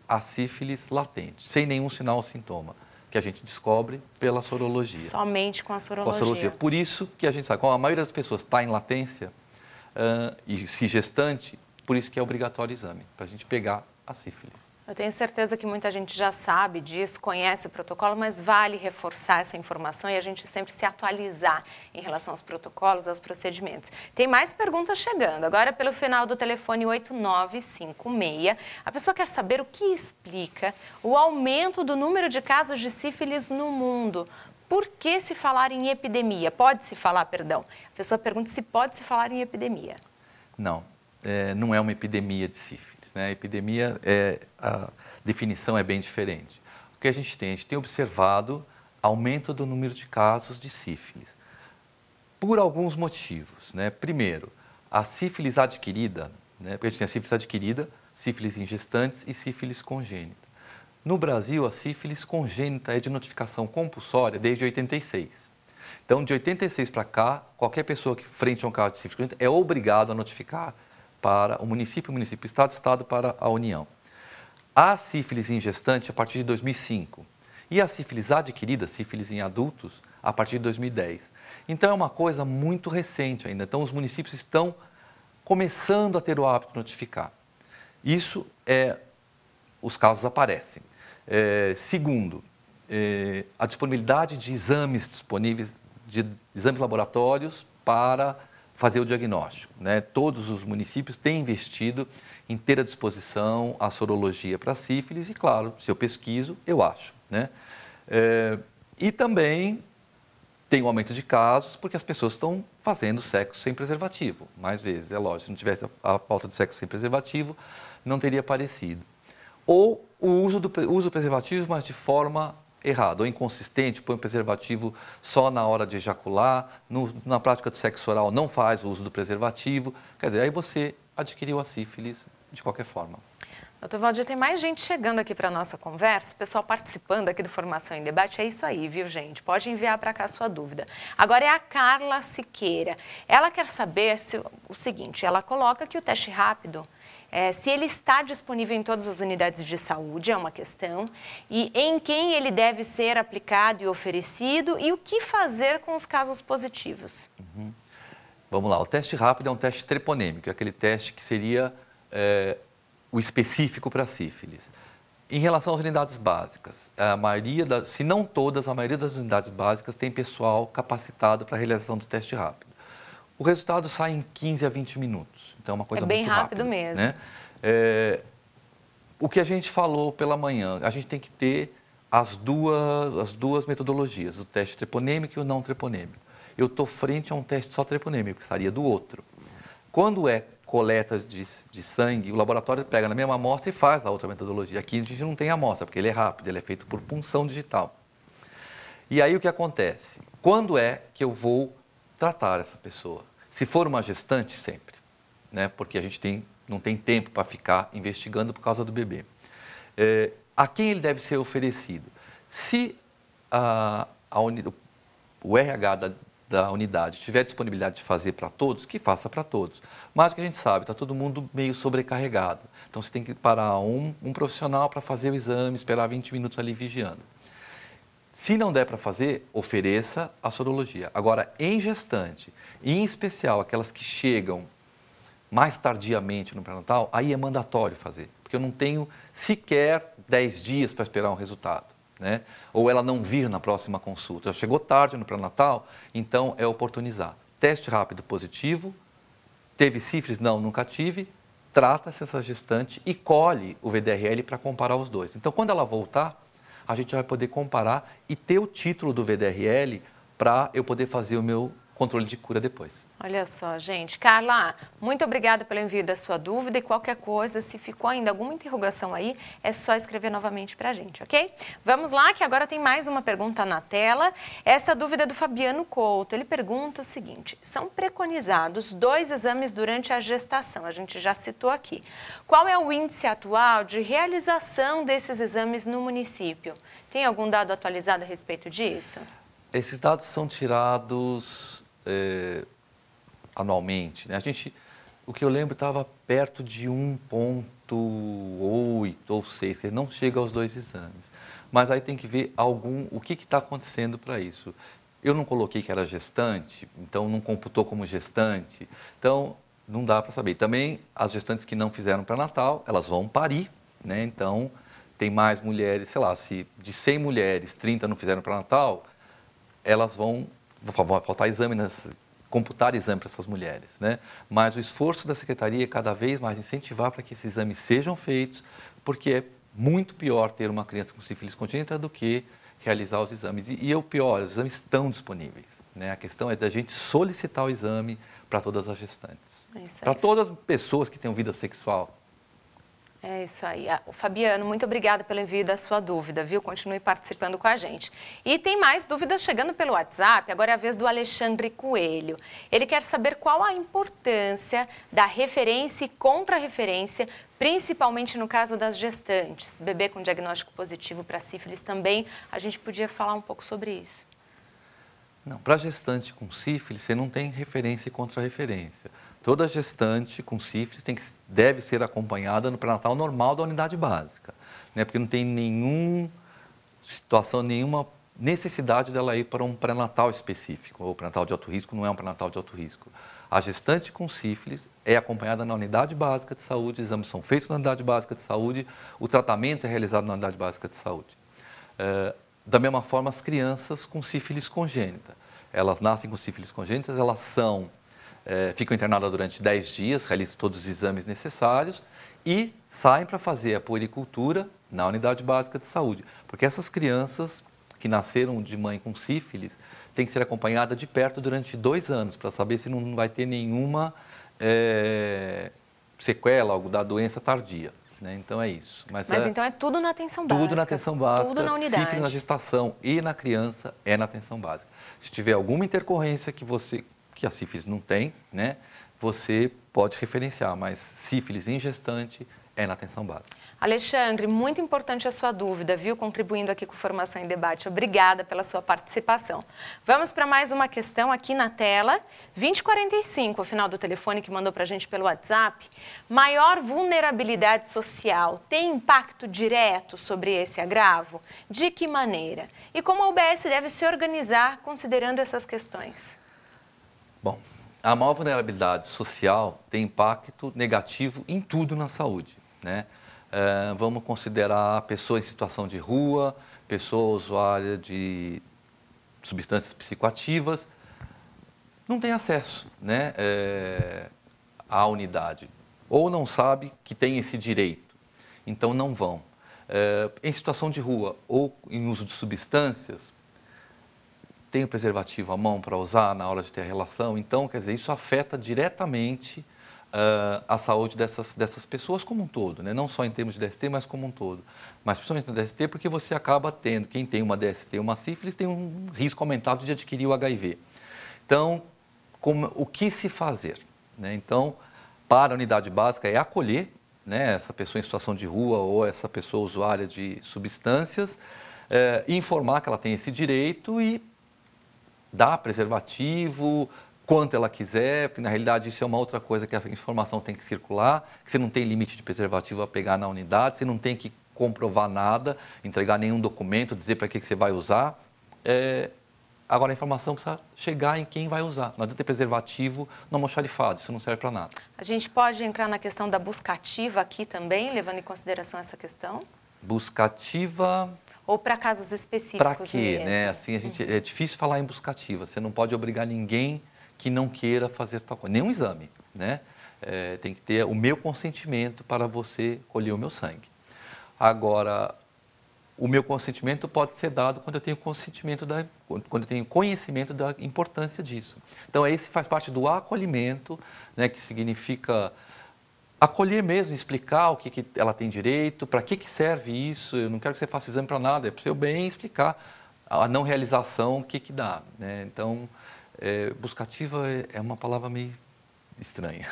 A sífilis latente, sem nenhum sinal ou sintoma, que a gente descobre pela sorologia. Somente com a sorologia. Com a sorologia. Por isso que a gente sabe, como a maioria das pessoas está em latência e se gestante, por isso que é obrigatório o exame, para a gente pegar a sífilis. Eu tenho certeza que muita gente já sabe disso, conhece o protocolo, mas vale reforçar essa informação e a gente sempre se atualizar em relação aos protocolos, aos procedimentos. Tem mais perguntas chegando. Agora, pelo final do telefone 8956, a pessoa quer saber o que explica o aumento do número de casos de sífilis no mundo. Por que se falar em epidemia? Pode-se falar, perdão. A pessoa pergunta se pode se falar em epidemia. Não, não é uma epidemia de sífilis. A epidemia, a definição é bem diferente. O que a gente tem observado aumento do número de casos de sífilis, por alguns motivos, né? Primeiro, a sífilis adquirida, né? Porque a gente tem a sífilis adquirida, sífilis em gestantes e sífilis congênita. No Brasil, a sífilis congênita é de notificação compulsória desde 86. Então, de 86 para cá, qualquer pessoa que frente a um caso de sífilis congênita é obrigado a notificar para o município, estado para a União. A sífilis em gestante a partir de 2005 e a sífilis adquirida, sífilis em adultos, a partir de 2010. Então é uma coisa muito recente ainda, então os municípios estão começando a ter o hábito de notificar. Isso os casos aparecem. Segundo, a disponibilidade de exames disponíveis, de exames laboratórios para fazer o diagnóstico, né? Todos os municípios têm investido em ter à disposição a sorologia para sífilis e, claro, se eu pesquiso, eu acho, né? E também tem um aumento de casos porque as pessoas estão fazendo sexo sem preservativo. Mais vezes, é lógico, se não tivesse a falta de sexo sem preservativo, não teria aparecido. Ou o uso do preservativo, mas de forma errado, ou inconsistente, põe o preservativo só na hora de ejacular, na prática do sexo oral não faz o uso do preservativo, quer dizer, aí você adquiriu a sífilis de qualquer forma. Doutor Valdir, tem mais gente chegando aqui para a nossa conversa, o pessoal participando aqui do Formação em Debate, é isso aí, viu, gente? Pode enviar para cá a sua dúvida. Agora é a Carla Siqueira. Ela quer saber o seguinte, ela coloca que o teste rápido, se ele está disponível em todas as unidades de saúde, é uma questão, e em quem ele deve ser aplicado e oferecido, e o que fazer com os casos positivos. Vamos lá, o teste rápido é um teste treponêmico, é aquele teste que seria o específico para sífilis. Em relação às unidades básicas, a maioria, se não todas, a maioria das unidades básicas tem pessoal capacitado para a realização do teste rápido. O resultado sai em 15 a 20 minutos, então é uma coisa muito rápida. É bem rápido mesmo. Né? O que a gente falou pela manhã, a gente tem que ter as duas metodologias, o teste treponêmico e o não treponêmico. Eu estou frente a um teste só treponêmico, que estaria do outro. Quando é coleta de sangue, o laboratório pega na mesma amostra e faz a outra metodologia. Aqui a gente não tem amostra, porque ele é rápido, ele é feito por punção digital. E aí o que acontece? Quando é que eu vou tratar essa pessoa? Se for uma gestante, sempre. né? Porque a gente não tem tempo para ficar investigando por causa do bebê. A quem ele deve ser oferecido? Se o RH da unidade tiver disponibilidade de fazer para todos, que faça para todos. Mas o que a gente sabe, está todo mundo meio sobrecarregado. Então, você tem que parar um profissional para fazer o exame, esperar 20 minutos ali vigiando. Se não der para fazer, ofereça a sorologia. Agora, em gestante, em especial aquelas que chegam mais tardiamente no pré-natal, aí é mandatório fazer, porque eu não tenho sequer 10 dias para esperar um resultado, né? Ou ela não vir na próxima consulta. Já chegou tarde no pré-natal, então é oportunizar. Teste rápido positivo, teve sífilis? Não, nunca tive. Trata-se essa gestante e colhe o VDRL para comparar os dois. Então, quando ela voltar, a gente vai poder comparar e ter o título do VDRL para eu poder fazer o meu controle de cura depois. Olha só, gente. Carla, muito obrigada pelo envio da sua dúvida e qualquer coisa, se ficou ainda alguma interrogação aí, é só escrever novamente para a gente, ok? Vamos lá, que agora tem mais uma pergunta na tela. Essa dúvida é do Fabiano Couto. Ele pergunta o seguinte: são preconizados 2 exames durante a gestação, a gente já citou aqui. Qual é o índice atual de realização desses exames no município? Tem algum dado atualizado a respeito disso? Esses dados são tirados anualmente, né? O que eu lembro estava perto de 1,8 ou 6, que não chega aos 2 exames. Mas aí tem que ver o que está acontecendo para isso. Eu não coloquei que era gestante, então não computou como gestante, então não dá para saber. Também as gestantes que não fizeram pré-natal, elas vão parir, né? Então tem mais mulheres, sei lá, se de 100 mulheres, 30 não fizeram pré-natal, elas vão faltar exame, computar exame para essas mulheres, né? Mas o esforço da Secretaria é cada vez mais incentivar para que esses exames sejam feitos, porque é muito pior ter uma criança com sífilis congênita do que realizar os exames. E o pior, os exames estão disponíveis, né? A questão é da gente solicitar o exame para todas as gestantes. Para todas as pessoas que tenham vida sexual. É isso aí. Fabiano, muito obrigada pelo envio da sua dúvida, viu? Continue participando com a gente. E tem mais dúvidas chegando pelo WhatsApp, agora é a vez do Alexandre Coelho. Ele quer saber qual a importância da referência e contra-referência, principalmente no caso das gestantes. Bebê com diagnóstico positivo para sífilis também, a gente podia falar um pouco sobre isso. Não, para gestante com sífilis, você não tem referência e contra-referência. Toda gestante com sífilis deve ser acompanhada no pré-natal normal da unidade básica, né? Porque não tem nenhuma situação, nenhuma necessidade dela ir para um pré-natal específico. O pré-natal de alto risco não é um pré-natal de alto risco. A gestante com sífilis é acompanhada na unidade básica de saúde, os exames são feitos na unidade básica de saúde, o tratamento é realizado na unidade básica de saúde. Da mesma forma, as crianças com sífilis congênita. Elas nascem com sífilis congênitas, elas ficam internadas durante 10 dias, realizam todos os exames necessários e saem para fazer a puericultura na unidade básica de saúde. Porque essas crianças que nasceram de mãe com sífilis têm que ser acompanhadas de perto durante 2 anos, para saber se não vai ter nenhuma sequela, algo da doença tardia. Né? Então é isso. Mas então é tudo na atenção básica? Tudo na atenção básica, tudo na unidade. sífilis na gestação e na criança é na atenção básica. Se tiver alguma intercorrência que a sífilis não tem, né, você pode referenciar, mas sífilis em gestante é na atenção básica. Alexandre, muito importante a sua dúvida, viu? Contribuindo aqui com Formação em Debate. Obrigada pela sua participação. Vamos para mais uma questão aqui na tela. 2045, o final do telefone que mandou para a gente pelo WhatsApp. Maior vulnerabilidade social tem impacto direto sobre esse agravo? De que maneira? E como a UBS deve se organizar considerando essas questões? Bom, a maior vulnerabilidade social tem impacto negativo em tudo na saúde, né? Vamos considerar pessoas em situação de rua, pessoa usuária de substâncias psicoativas, não tem acesso, né, à unidade, ou não sabe que tem esse direito, então não vão. Em situação de rua ou em uso de substâncias, tem o preservativo à mão para usar na hora de ter a relação, então, quer dizer, isso afeta diretamente a saúde dessas pessoas como um todo, né? Não só em termos de DST, mas como um todo. Mas principalmente no DST, porque você acaba tendo, quem tem uma DST, uma sífilis, tem um risco aumentado de adquirir o HIV. Então, o que se fazer? Né? Então, para a unidade básica é acolher, né, essa pessoa em situação de rua ou essa pessoa usuária de substâncias, informar que ela tem esse direito e dar preservativo, quanto ela quiser, porque na realidade isso é uma outra coisa que a informação tem que circular, que você não tem limite de preservativo a pegar na unidade, você não tem que comprovar nada, entregar nenhum documento, dizer para que você vai usar. Agora a informação precisa chegar em quem vai usar. Não adianta ter preservativo no almoxarifado, isso não serve para nada. A gente pode entrar na questão da busca ativa aqui também, levando em consideração essa questão? Busca ativa... Ou para casos específicos Para quê, mesmo? né? Assim, é difícil falar em busca ativa, você não pode obrigar ninguém que não queira fazer tal coisa, nenhum exame, né? Tem que ter o meu consentimento para você colher o meu sangue. Agora, o meu consentimento pode ser dado quando eu tenho quando eu tenho conhecimento da importância disso. Então, esse faz parte do acolhimento, né, que significa acolher mesmo, explicar o que ela tem direito, para que serve isso, eu não quero que você faça exame para nada, é para o seu bem explicar a não realização, o que dá, né? Então, busca ativa é uma palavra meio estranha.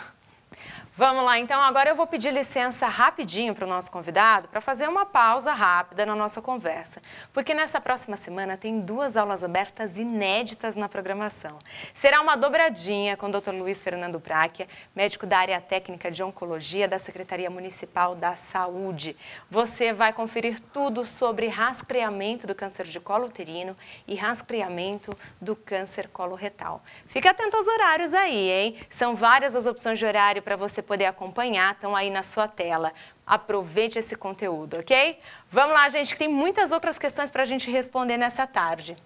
Vamos lá, então agora eu vou pedir licença rapidinho para o nosso convidado para fazer uma pausa rápida na nossa conversa, porque nessa próxima semana tem 2 aulas abertas inéditas na programação. Será uma dobradinha com o Dr. Luiz Fernando Práquia, médico da área técnica de oncologia da Secretaria Municipal da Saúde. Você vai conferir tudo sobre rastreamento do câncer de colo uterino e rastreamento do câncer coloretal. Fique atento aos horários aí, hein? São várias as opções de horário para você poder acompanhar, estão aí na sua tela. Aproveite esse conteúdo, ok? Vamos lá, gente, que tem muitas outras questões para a gente responder nessa tarde.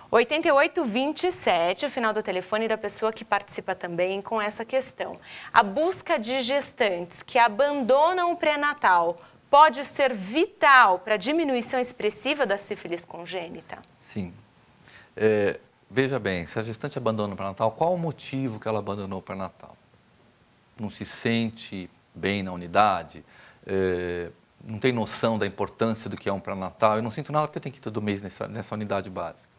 8827, o final do telefone da pessoa que participa também com essa questão. A busca de gestantes que abandonam o pré-natal pode ser vital para a diminuição expressiva da sífilis congênita? Sim. Veja bem, se a gestante abandona o pré-natal, qual o motivo que ela abandonou o pré-natal? Não se sente bem na unidade, não tem noção da importância do que é um pré-natal, eu não sinto nada porque eu tenho que ir todo mês nessa unidade básica.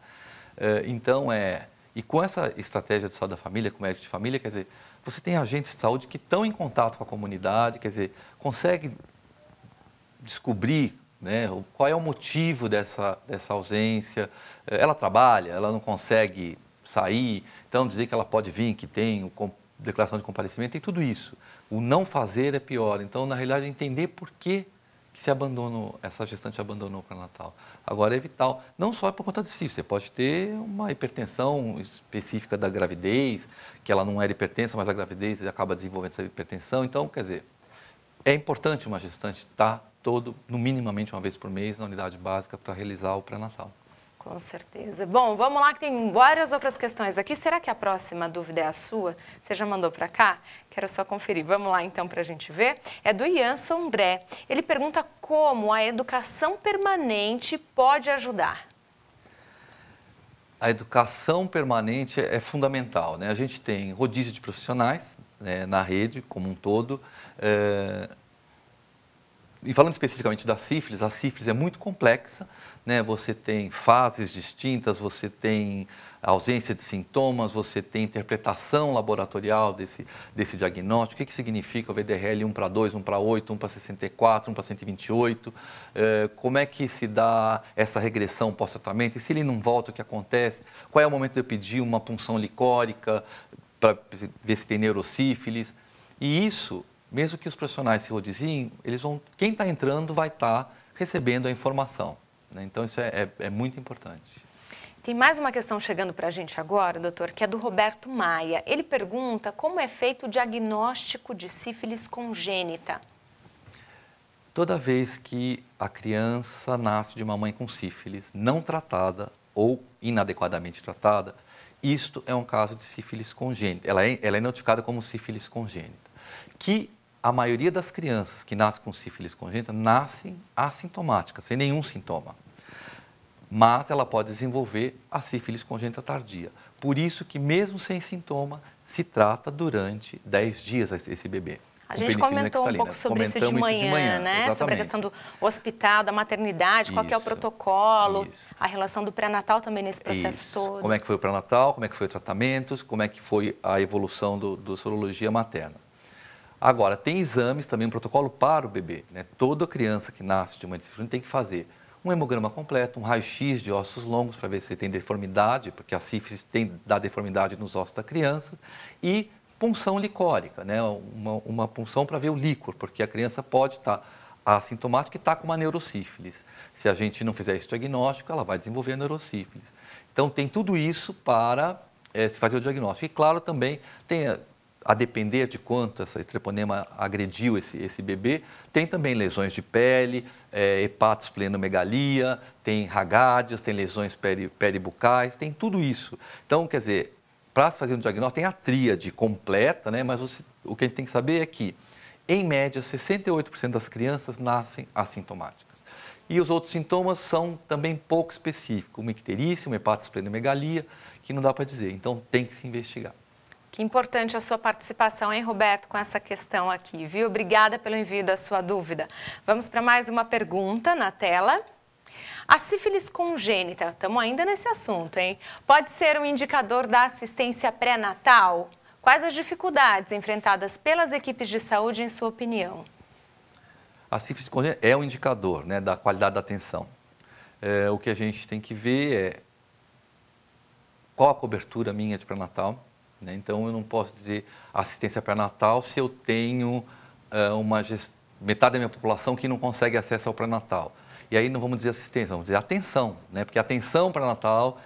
E com essa estratégia de saúde da família, com médico de família, quer dizer, você tem agentes de saúde que estão em contato com a comunidade, quer dizer, consegue descobrir, né, qual é o motivo dessa ausência, ela trabalha, ela não consegue sair, então dizer que ela pode vir, que tem declaração de comparecimento, tem tudo isso. O não fazer é pior. Então, na realidade, entender por que essa gestante abandonou o pré-natal. Agora, é vital, não só por conta disso, você pode ter uma hipertensão específica da gravidez, que ela não era hipertensa, mas a gravidez acaba desenvolvendo essa hipertensão. Então, quer dizer, é importante uma gestante estar no minimamente uma vez por mês na unidade básica para realizar o pré-natal. Com certeza. Bom, vamos lá que tem várias outras questões aqui. Será que a próxima dúvida é a sua? Você já mandou para cá? Quero só conferir. Vamos lá então para a gente ver. É do Ian Sombré. Ele pergunta como a educação permanente pode ajudar. A educação permanente é fundamental, né? A gente tem rodízio de profissionais, né, na rede como um todo. E falando especificamente da sífilis, a sífilis é muito complexa, né? Você tem fases distintas, você tem ausência de sintomas, você tem interpretação laboratorial desse diagnóstico. O que significa o VDRL 1 para 2, 1 para 8, 1 para 64, 1 para 128? Como é que se dá essa regressão pós-tratamento? E se ele não volta, o que acontece? Qual é o momento de eu pedir uma punção licórica para ver se tem neurosífilis? E isso, mesmo que os profissionais se rodiziem, quem está entrando vai estar recebendo a informação, né? Então, isso é muito importante. Tem mais uma questão chegando para a gente agora, doutor, que é do Roberto Maia. Ele pergunta como é feito o diagnóstico de sífilis congênita. Toda vez que a criança nasce de uma mãe com sífilis não tratada ou inadequadamente tratada, isto é um caso de sífilis congênita. Ela é notificada como sífilis congênita. Que a maioria das crianças que nascem com sífilis congênita nascem assintomáticas, sem nenhum sintoma. Mas ela pode desenvolver a sífilis congênita tardia. Por isso que, mesmo sem sintoma, se trata durante 10 dias esse bebê. A gente comentou um pouco sobre isso de manhã, né? Exatamente. Sobre a questão do hospital, da maternidade, qual que é o protocolo, a relação do pré-natal também nesse processo todo. Como é que foi o pré-natal, como é que foi o tratamento, como é que foi a evolução do sorologia materna. Agora, tem exames também, um protocolo para o bebê, né? Toda criança que nasce de mãe deficiente tem que fazer um hemograma completo, um raio-x de ossos longos para ver se tem deformidade, porque a sífilis dá deformidade nos ossos da criança, e punção licórica, né? Uma punção para ver o líquor, porque a criança pode estar assintomática e está com uma neurosífilis. Se a gente não fizer esse diagnóstico, ela vai desenvolver a neurosífilis. Então, tem tudo isso para se fazer o diagnóstico. E, claro, também tem, a depender de quanto esse treponema agrediu esse bebê, tem também lesões de pele, hepatosplenomegalia, tem ragádeas, tem lesões peribucais, tem tudo isso. Então, quer dizer, para se fazer um diagnóstico, tem a tríade completa, né? Mas o que a gente tem que saber é que, em média, 68% das crianças nascem assintomáticas. E os outros sintomas são também pouco específicos, uma icterícia, uma hepatosplenomegalia, que não dá para dizer. Então, tem que se investigar. Que importante a sua participação, hein, Roberto, com essa questão aqui, viu? Obrigada pelo envio da sua dúvida. Vamos para mais uma pergunta na tela. A sífilis congênita, estamos ainda nesse assunto, hein? Pode ser um indicador da assistência pré-natal? Quais as dificuldades enfrentadas pelas equipes de saúde, em sua opinião? A sífilis congênita é um indicador, né, da qualidade da atenção. O que a gente tem que ver é qual a cobertura minha de pré-natal, né? Então, eu não posso dizer assistência pré-natal se eu tenho metade da minha população que não consegue acesso ao pré-natal. E aí não vamos dizer assistência, vamos dizer atenção, né? Porque a atenção pré-natal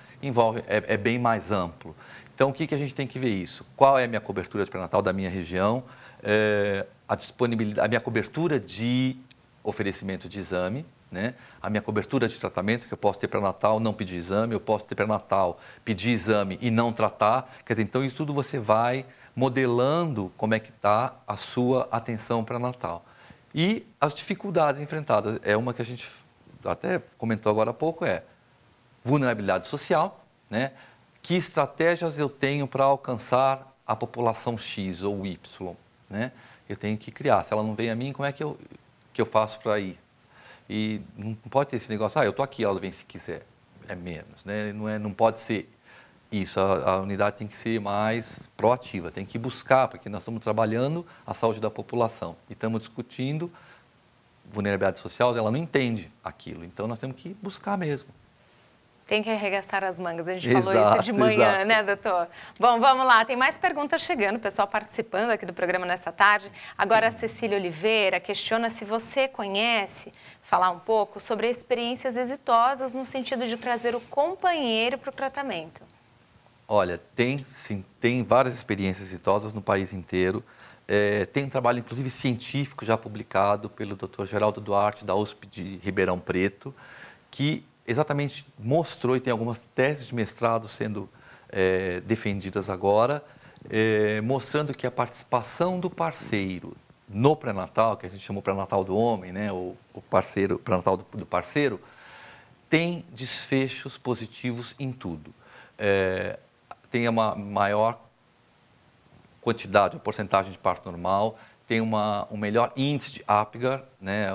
é bem mais amplo. Então, o que a gente tem que ver isso? Qual é a minha cobertura de pré-natal da minha região? A minha cobertura de oferecimento de exame, né? A minha cobertura de tratamento, que eu posso ter pré-natal, não pedir exame, eu posso ter pré-natal, pedir exame e não tratar. Quer dizer, então isso tudo você vai modelando como é que está a sua atenção pré-natal. E as dificuldades enfrentadas, uma que a gente até comentou agora há pouco, vulnerabilidade social, né? Que estratégias eu tenho para alcançar a população X ou Y, né? Eu tenho que criar. Se ela não vem a mim, como é que eu faço para ir? E não pode ter esse negócio, eu estou aqui, ela vem se quiser. É menos, né? Não pode ser isso. A unidade tem que ser mais proativa, tem que buscar, porque nós estamos trabalhando a saúde da população e estamos discutindo vulnerabilidade social, ela não entende aquilo. Então, nós temos que buscar mesmo. Tem que arregaçar as mangas, a gente falou isso de manhã, né, doutor? Bom, vamos lá, tem mais perguntas chegando, o pessoal participando aqui do programa nessa tarde. Agora a Cecília Oliveira questiona se você conhece, falar um pouco sobre experiências exitosas no sentido de trazer o companheiro para o tratamento. Olha, tem várias experiências exitosas no país inteiro. Tem um trabalho, inclusive, científico já publicado pelo Dr. Geraldo Duarte, da USP de Ribeirão Preto, que exatamente mostrou, e tem algumas teses de mestrado sendo defendidas agora, mostrando que a participação do parceiro no pré-natal, que a gente chamou pré-natal do homem, né, o pré-natal do parceiro, tem desfechos positivos em tudo. Tem uma maior quantidade, ou porcentagem de parto normal, tem um melhor índice de Apgar, né,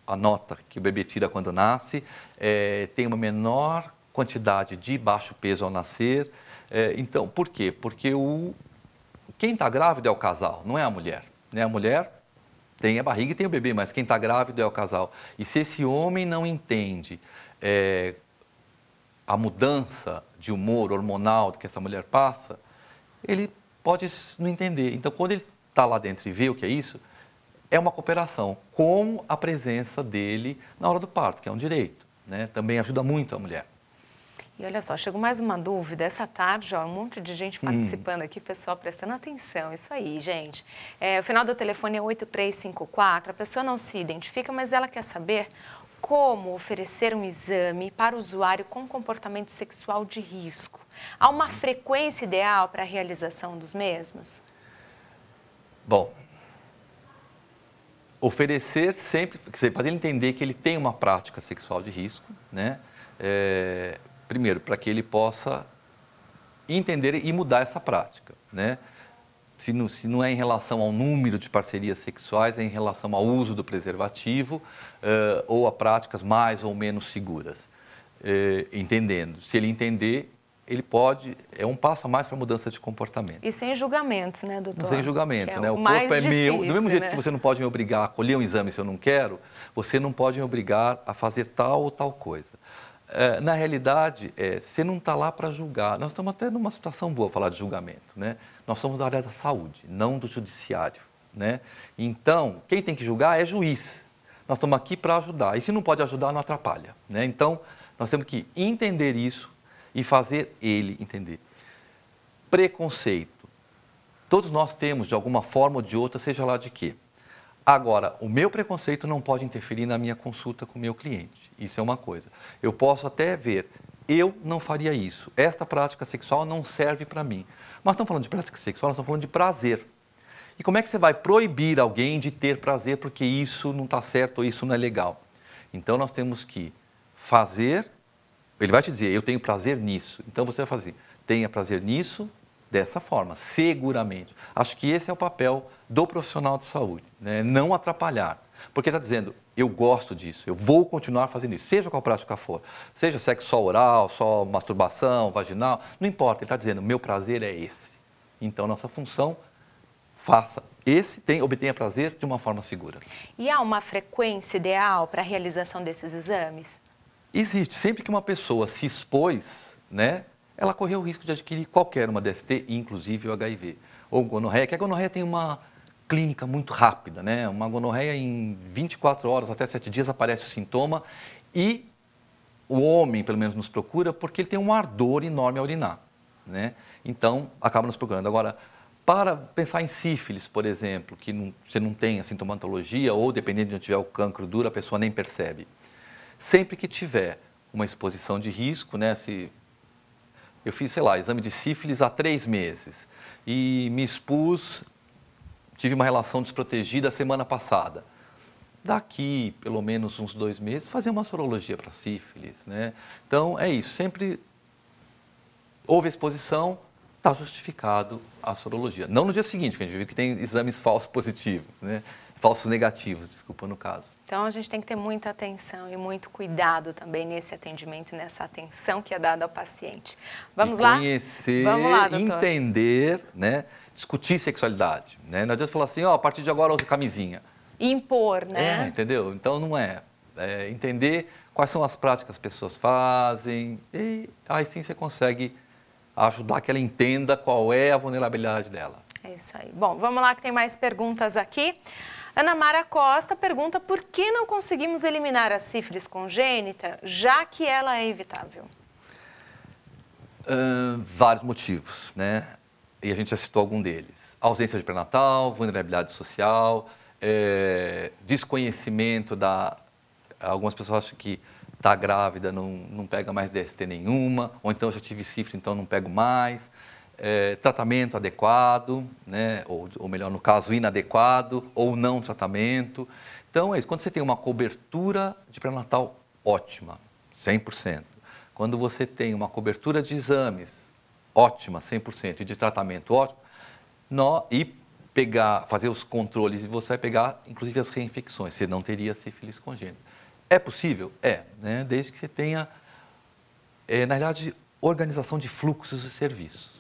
a nota que o bebê tira quando nasce, tem uma menor quantidade de baixo peso ao nascer. Então, por quê? Porque quem está grávido é o casal, não é a mulher. Né? A mulher tem a barriga e tem o bebê, mas quem está grávido é o casal. E se esse homem não entende a mudança de humor hormonal que essa mulher passa, ele pode não entender. Então, quando ele está lá dentro e vê o que é isso, é uma cooperação com a presença dele na hora do parto, que é um direito, né? Também ajuda muito a mulher. E olha só, chegou mais uma dúvida. Essa tarde, um monte de gente participando aqui, pessoal prestando atenção. Isso aí, gente. O final do telefone é 8354. A pessoa não se identifica, mas ela quer saber como oferecer um exame para o usuário com comportamento sexual de risco. Há uma frequência ideal para a realização dos mesmos? Bom, oferecer sempre, fazer ele entender que ele tem uma prática sexual de risco, né? Primeiro, para que ele possa entender e mudar essa prática, né? Se não é em relação ao número de parcerias sexuais, é em relação ao uso do preservativo ou a práticas mais ou menos seguras. Entendendo. Se ele entender, ele pode, é um passo a mais para a mudança de comportamento. E sem julgamento, né, doutor? Sem julgamento, né? O corpo é meu. Do mesmo jeito né? que você não pode me obrigar a colher um exame se eu não quero, você não pode me obrigar a fazer tal ou tal coisa. Na realidade, você não está lá para julgar. Nós estamos até numa situação boa falar de julgamento, né? Nós somos da área da saúde, não do judiciário, né? Então, quem tem que julgar é juiz. Nós estamos aqui para ajudar. E se não pode ajudar, não atrapalha, né? Então, nós temos que entender isso e fazer ele entender. Preconceito. Todos nós temos, de alguma forma ou de outra, seja lá de quê. Agora, o meu preconceito não pode interferir na minha consulta com o meu cliente. Isso é uma coisa. Eu posso até ver, eu não faria isso. Esta prática sexual não serve para mim. Mas estamos falando de prática sexual, nós estamos falando de prazer. E como é que você vai proibir alguém de ter prazer porque isso não está certo ou isso não é legal? Então, nós temos que fazer, ele vai te dizer, eu tenho prazer nisso. Então, você vai fazer, tenha prazer nisso, dessa forma, seguramente. Acho que esse é o papel do profissional de saúde, né? Não atrapalhar. Porque está dizendo, eu gosto disso, eu vou continuar fazendo isso, seja qual prática for. Seja sexo só oral, só masturbação, vaginal, não importa. Ele está dizendo, meu prazer é esse. Então, nossa função, faça esse, obtenha prazer de uma forma segura. E há uma frequência ideal para a realização desses exames? Existe. Sempre que uma pessoa se expôs, né, ela correu o risco de adquirir qualquer uma DST, inclusive o HIV. Ou gonorreia, que a gonorreia tem uma clínica muito rápida, né? Uma gonorreia em 24 horas, até 7 dias aparece o sintoma e o homem, pelo menos, nos procura porque ele tem um ardor enorme a urinar, né? Então, acaba nos procurando. Agora, para pensar em sífilis, por exemplo, que você não tem a sintomatologia ou, dependendo de onde tiver o cancro duro, a pessoa nem percebe. Sempre que tiver uma exposição de risco, né? Se eu fiz, sei lá, exame de sífilis há 3 meses e me expus, tive uma relação desprotegida a semana passada. Daqui, pelo menos uns 2 meses, fazer uma sorologia para sífilis, né? Então, é isso. Sempre houve exposição, está justificado a sorologia. Não no dia seguinte, porque a gente viu que tem exames falsos positivos, né? Falsos negativos, desculpa, no caso. Então, a gente tem que ter muita atenção e muito cuidado também nesse atendimento, nessa atenção que é dada ao paciente. Vamos lá? Conhecer, vamos lá, doutor. Entender, né? Discutir sexualidade, né? Não adianta falar assim, ó, a partir de agora use camisinha. E impor, né? Entendeu? Então, não é. Entender quais são as práticas que as pessoas fazem e aí sim você consegue ajudar que ela entenda qual é a vulnerabilidade dela. É isso aí. Bom, vamos lá que tem mais perguntas aqui. Ana Mara Costa pergunta por que não conseguimos eliminar a sífilis congênita, já que ela é evitável? Vários motivos, né? E a gente já citou algum deles. Ausência de pré-natal, vulnerabilidade social, desconhecimento algumas pessoas acham que está grávida, não pega mais DST nenhuma, ou então já tive sífilis, então não pego mais. Tratamento adequado, né? ou melhor, no caso, inadequado, ou não tratamento. Então, é isso. Quando você tem uma cobertura de pré-natal ótima, 100%. Quando você tem uma cobertura de exames ótima, 100%, e de tratamento ótimo, e fazer os controles, e você vai pegar, inclusive, as reinfecções. Você não teria sífilis congênita. É possível? Né? Desde que você tenha, na realidade, organização de fluxos e serviços.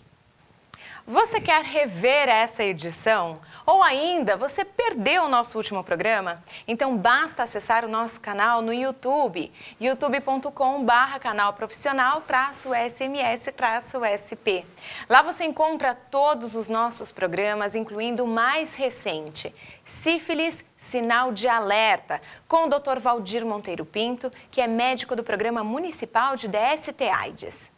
Você quer rever essa edição? Ou ainda, você perdeu o nosso último programa? Então basta acessar o nosso canal no YouTube, youtube.com/canal profissional-sms-sp. Lá você encontra todos os nossos programas, incluindo o mais recente, Sífilis, Sinal de Alerta, com o Dr. Valdir Monteiro Pinto, que é médico do Programa Municipal de DST-AIDS.